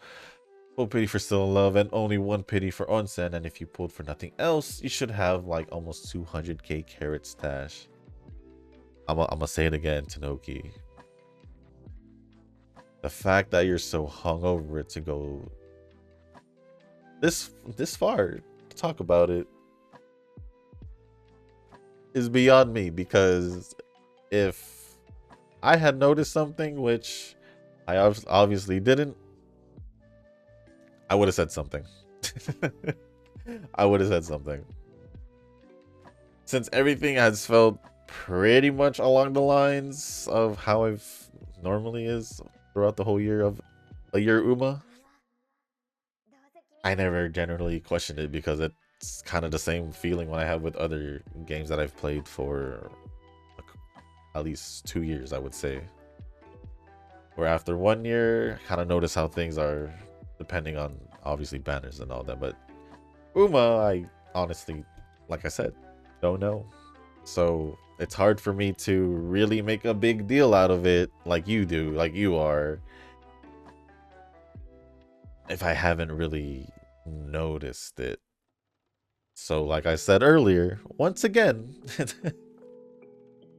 full pity for Still in Love, and only 1 pity for Onsen. And if you pulled for nothing else, you should have like almost 200k carrot stash. I'm gonna say it again, Tanoki. The fact that you're so hungover to go this far to talk about it is beyond me, because if I had noticed something, which I obviously didn't, I would have said something. I would have said something. Since everything has felt pretty much along the lines of how I've normally is throughout the whole year of a year Uma, I never generally questioned it, because it's kind of the same feeling when I have with other games that I've played for at least 2 years, I would say. Where after 1 year, I kind of notice how things are, depending on obviously banners and all that. But Uma, I honestly, like I said, don't know. So it's hard for me to really make a big deal out of it like you do, like you are, if I haven't really noticed it. So like I said earlier, once again,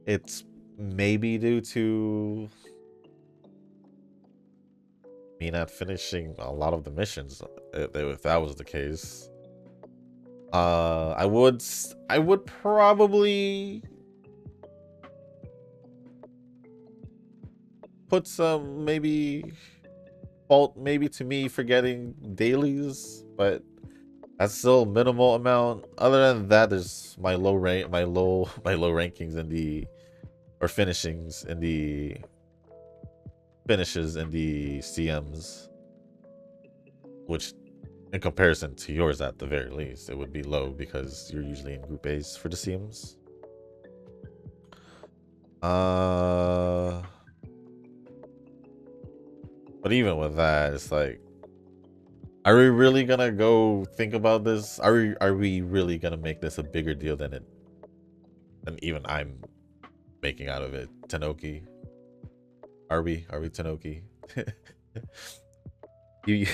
it's maybe due to me not finishing a lot of the missions. If that was the case, I would probably put some fault to me for getting dailies, but that's still minimal amount. Other than that, there's my low rankings in the, or finishings in the finishes in the CMs, which in comparison to yours at the very least, it would be low because you're usually in group A's for the CMs. But even with that, it's like, are we really gonna go think about this? Are we really gonna make this a bigger deal than even I'm making out of it, Tanoki? Are we Tanoki? you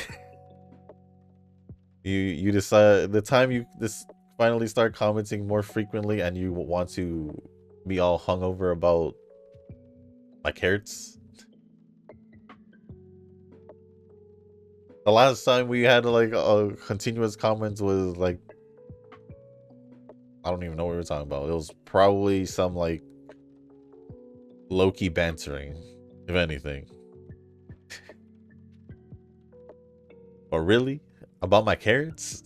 decide the time you finally start commenting more frequently and you want to be all hungover about my carrots. The last time we had like a continuous comments was like, I don't even know what we were talking about. It was probably some like low-key bantering, if anything. But really? About my carrots?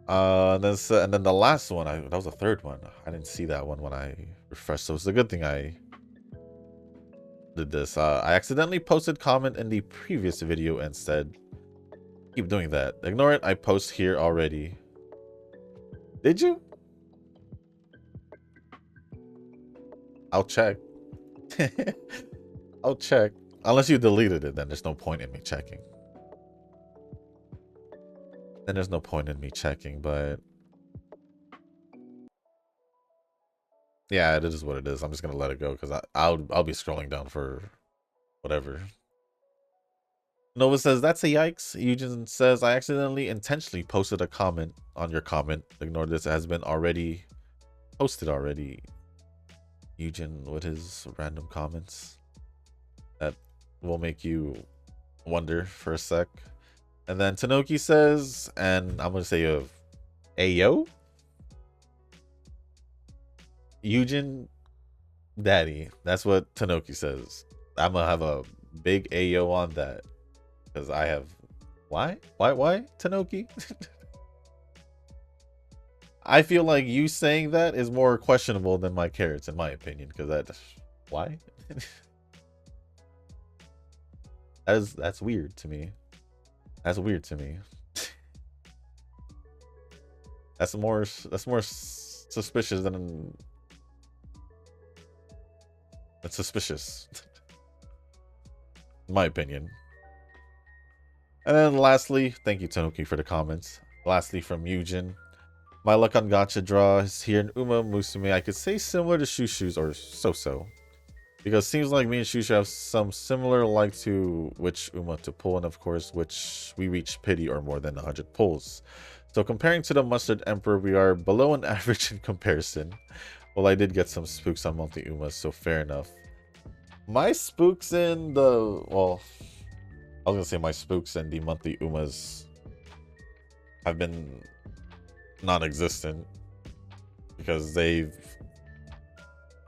And then the last one, that was the third one. I didn't see that one when I refreshed, so it's a good thing I did this. I accidentally posted comment in the previous video instead. Keep doing that. Ignore it. I post here already. Did you? I'll check. I'll check. Unless you deleted it, then there's no point in me checking. But yeah, it is what it is. I'm just gonna let it go because I'll be scrolling down for whatever. Nova says that's a yikes. Eugen says I accidentally intentionally posted a comment on your comment. Ignore this. It has been already posted already. Eugen with his random comments that will make you wonder for a sec. And then Tanoki says, and I'm gonna say Ayo? Eugen Daddy. That's what Tanoki says. I'm gonna have a big Ayo on that. Because I have... Why? Why? Tanoki? I feel like you saying that is more questionable than my carrots, in my opinion. Because that... Why? That's weird to me. That's weird to me. That's more suspicious than... That's suspicious. In my opinion. And then lastly, thank you Tanoki for the comments. Lastly from Eugen. My luck on gacha draw is here in umamusume. I could say similar to Shushu's or so-so. Because it seems like me and Shushu have some similar like to which Uma to pull, and of course which we reach pity or more than 100 pulls. So comparing to the Mustard Emperor, we are below an average in comparison. Well, I did get some spooks on monthly Umas, so fair enough. My spooks in the... Well, I was gonna say my spooks and the monthly Umas have been non-existent. Because they've...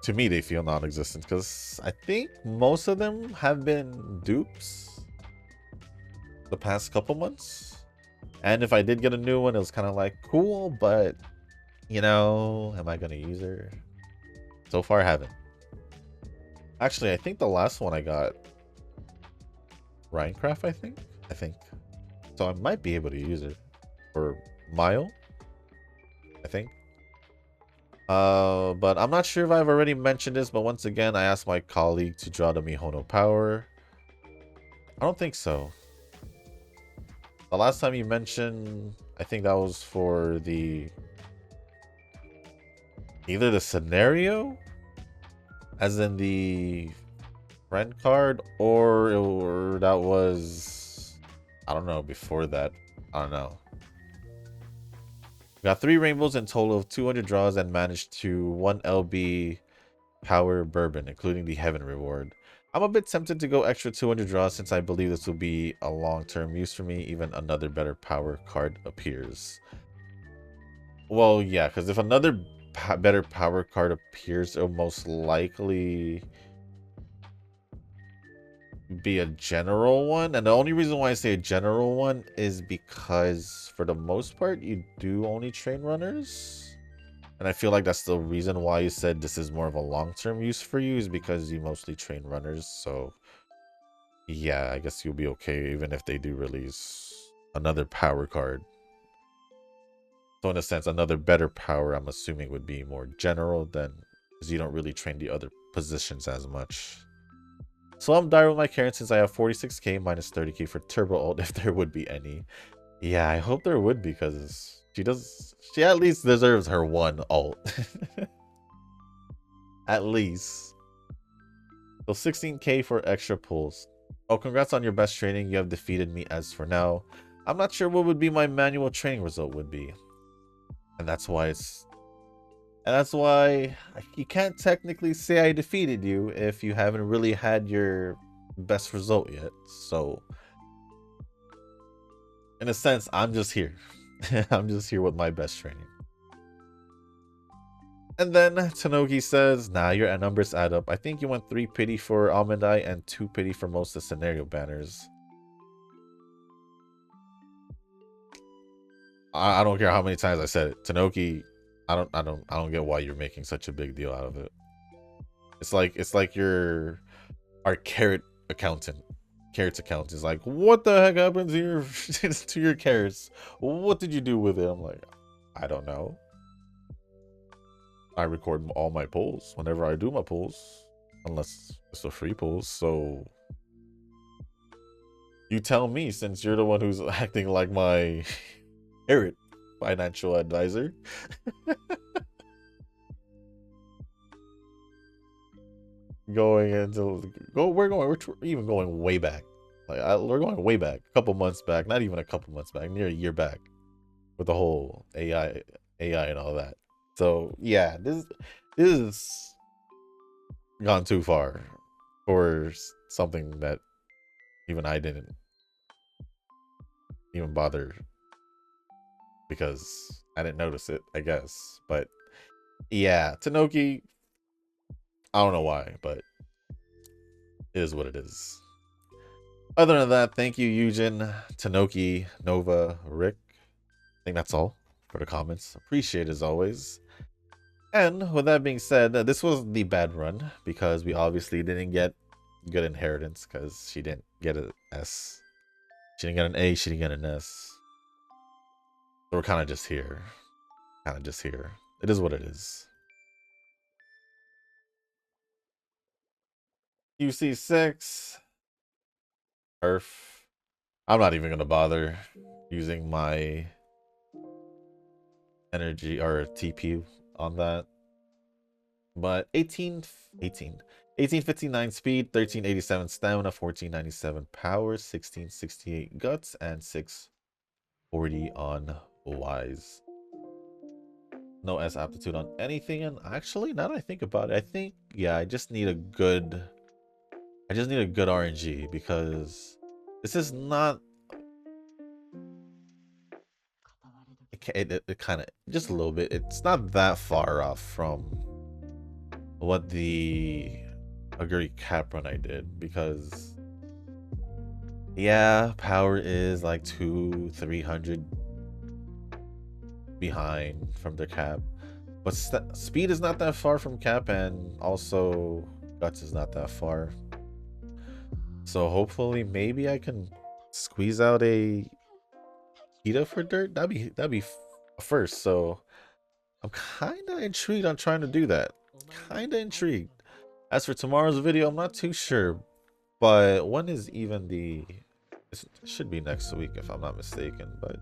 To me, they feel non-existent. Because I think most of them have been dupes the past couple months. And if I did get a new one, it was kind of like, cool, but... You know, am I gonna use her? So far, I haven't. Actually, I think the last one I got... Rhinecraft, I think. So I might be able to use it. For Mile, I think. But I'm not sure if I've already mentioned this, but once again, I asked my colleague to draw the Mihono power. I don't think so. The last time you mentioned, I think that was for the... Either the scenario, as in the friend card, or that was... I don't know, before that. I don't know. Got 3 rainbows in total of 200 draws and managed to 1 LB power bourbon, including the heaven reward. I'm a bit tempted to go extra 200 draws since I believe this will be a long-term use for me. Even another better power card appears. Well, yeah, because if another better power card appears, it'll most likely be a general one. And the only reason why I say a general one is because for the most part you do only train runners, and I feel like that's the reason why you said this is more of a long-term use for you, is because you mostly train runners. So yeah, I guess you'll be okay even if they do release another power card. So in a sense, another better power, I'm assuming, would be more general than, because you don't really train the other positions as much. So I'm dire with my Karen since I have 46k minus 30k for turbo ult, if there would be any. Yeah, I hope there would, because she at least deserves her one ult. At least. So 16k for extra pulls. Oh, congrats on your best training. You have defeated me as for now. I'm not sure what would be my manual training result would be. And that's why you can't technically say I defeated you if you haven't really had your best result yet. So in a sense, I'm just here. I'm just here with my best training. And then Tanoki says, nah, your numbers add up. I think you went 3 pity for Almond Eye and 2 pity for most of the scenario banners. I don't care how many times I said it. Tanoki, I don't get why you're making such a big deal out of it. It's like you're our carrot accountant. Carrots account is like, what the heck happened to your to your carrots? What did you do with it? I'm like, I don't know. I record all my polls whenever I do my polls, unless it's a free polls. So you tell me, since you're the one who's acting like my carrot financial advisor. We're even going way back. Like we're going way back, a couple months back, not even a couple months back, near a year back, with the whole AI and all that. So yeah, this is gone too far for something that even I didn't even bother because I didn't notice it, I guess. But yeah, Tanoki, I don't know why, but it is what it is. Other than that, thank you, Eugen, Tanoki, Nova, Rick. I think that's all for the comments. Appreciate it as always. And with that being said, this was the bad run because we obviously didn't get good inheritance because she didn't get an S. She didn't get an A, she didn't get an S. So we're kind of just here. Kind of just here. It is what it is. UC6. Earth. I'm not even going to bother using my energy or TP on that. But 1859 speed, 1387 stamina, 1497 power, 1668 guts, and 640 on wise. No S aptitude on anything. And actually, now that I think about it, I think, yeah, I just need a good RNG because this is not, it kind of, just a little bit, it's not that far off from what the Aguri cap run I did, because yeah, power is like 300 behind from the cap, but speed is not that far from cap, and also guts is not that far. So hopefully maybe I can squeeze out a Kita for dirt. That'd be a first. So I'm kind of intrigued on trying to do that. Kind of intrigued. As for tomorrow's video, I'm not too sure, but when is even the? It should be next week if I'm not mistaken. But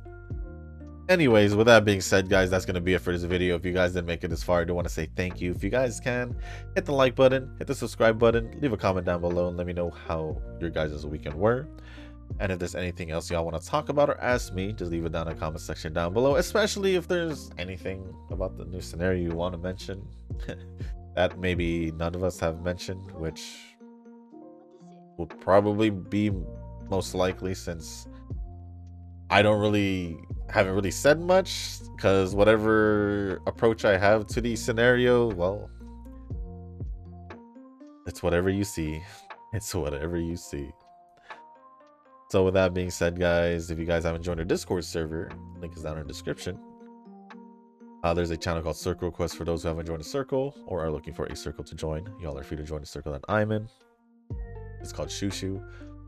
anyways, with that being said, guys, that's gonna be it for this video. If you guys didn't make it this far, I do want to say thank you. If you guys can, hit the like button, hit the subscribe button, leave a comment down below, and let me know how your guys' weekend were. And if there's anything else y'all want to talk about or ask me, just leave it down in the comment section down below, especially if there's anything about the new scenario you want to mention that maybe none of us have mentioned, which will probably be most likely, since I haven't really said much, because whatever approach I have to the scenario, well, it's whatever you see. It's whatever you see. So with that being said, guys, if you guys haven't joined our Discord server, link is down in the description. There's a channel called Circle Quest for those who haven't joined a circle or are looking for a circle to join. Y'all are free to join the circle that I'm in. It's called Shushu.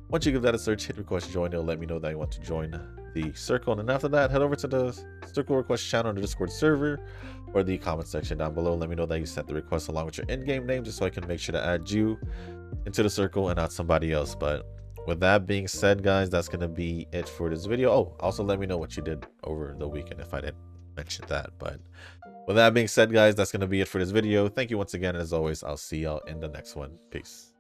Once you give that a search, hit request join. It'll let me know that you want to join the circle. And then after that, head over to the circle request channel on the Discord server or the comment section down below. Let me know that you sent the request along with your in-game name, just so I can make sure to add you into the circle and not somebody else. But with that being said, guys, that's going to be it for this video. Oh, also let me know what you did over the weekend if I didn't mention that. But with that being said, guys, that's going to be it for this video. Thank you once again. And as always, I'll see y'all in the next one. Peace.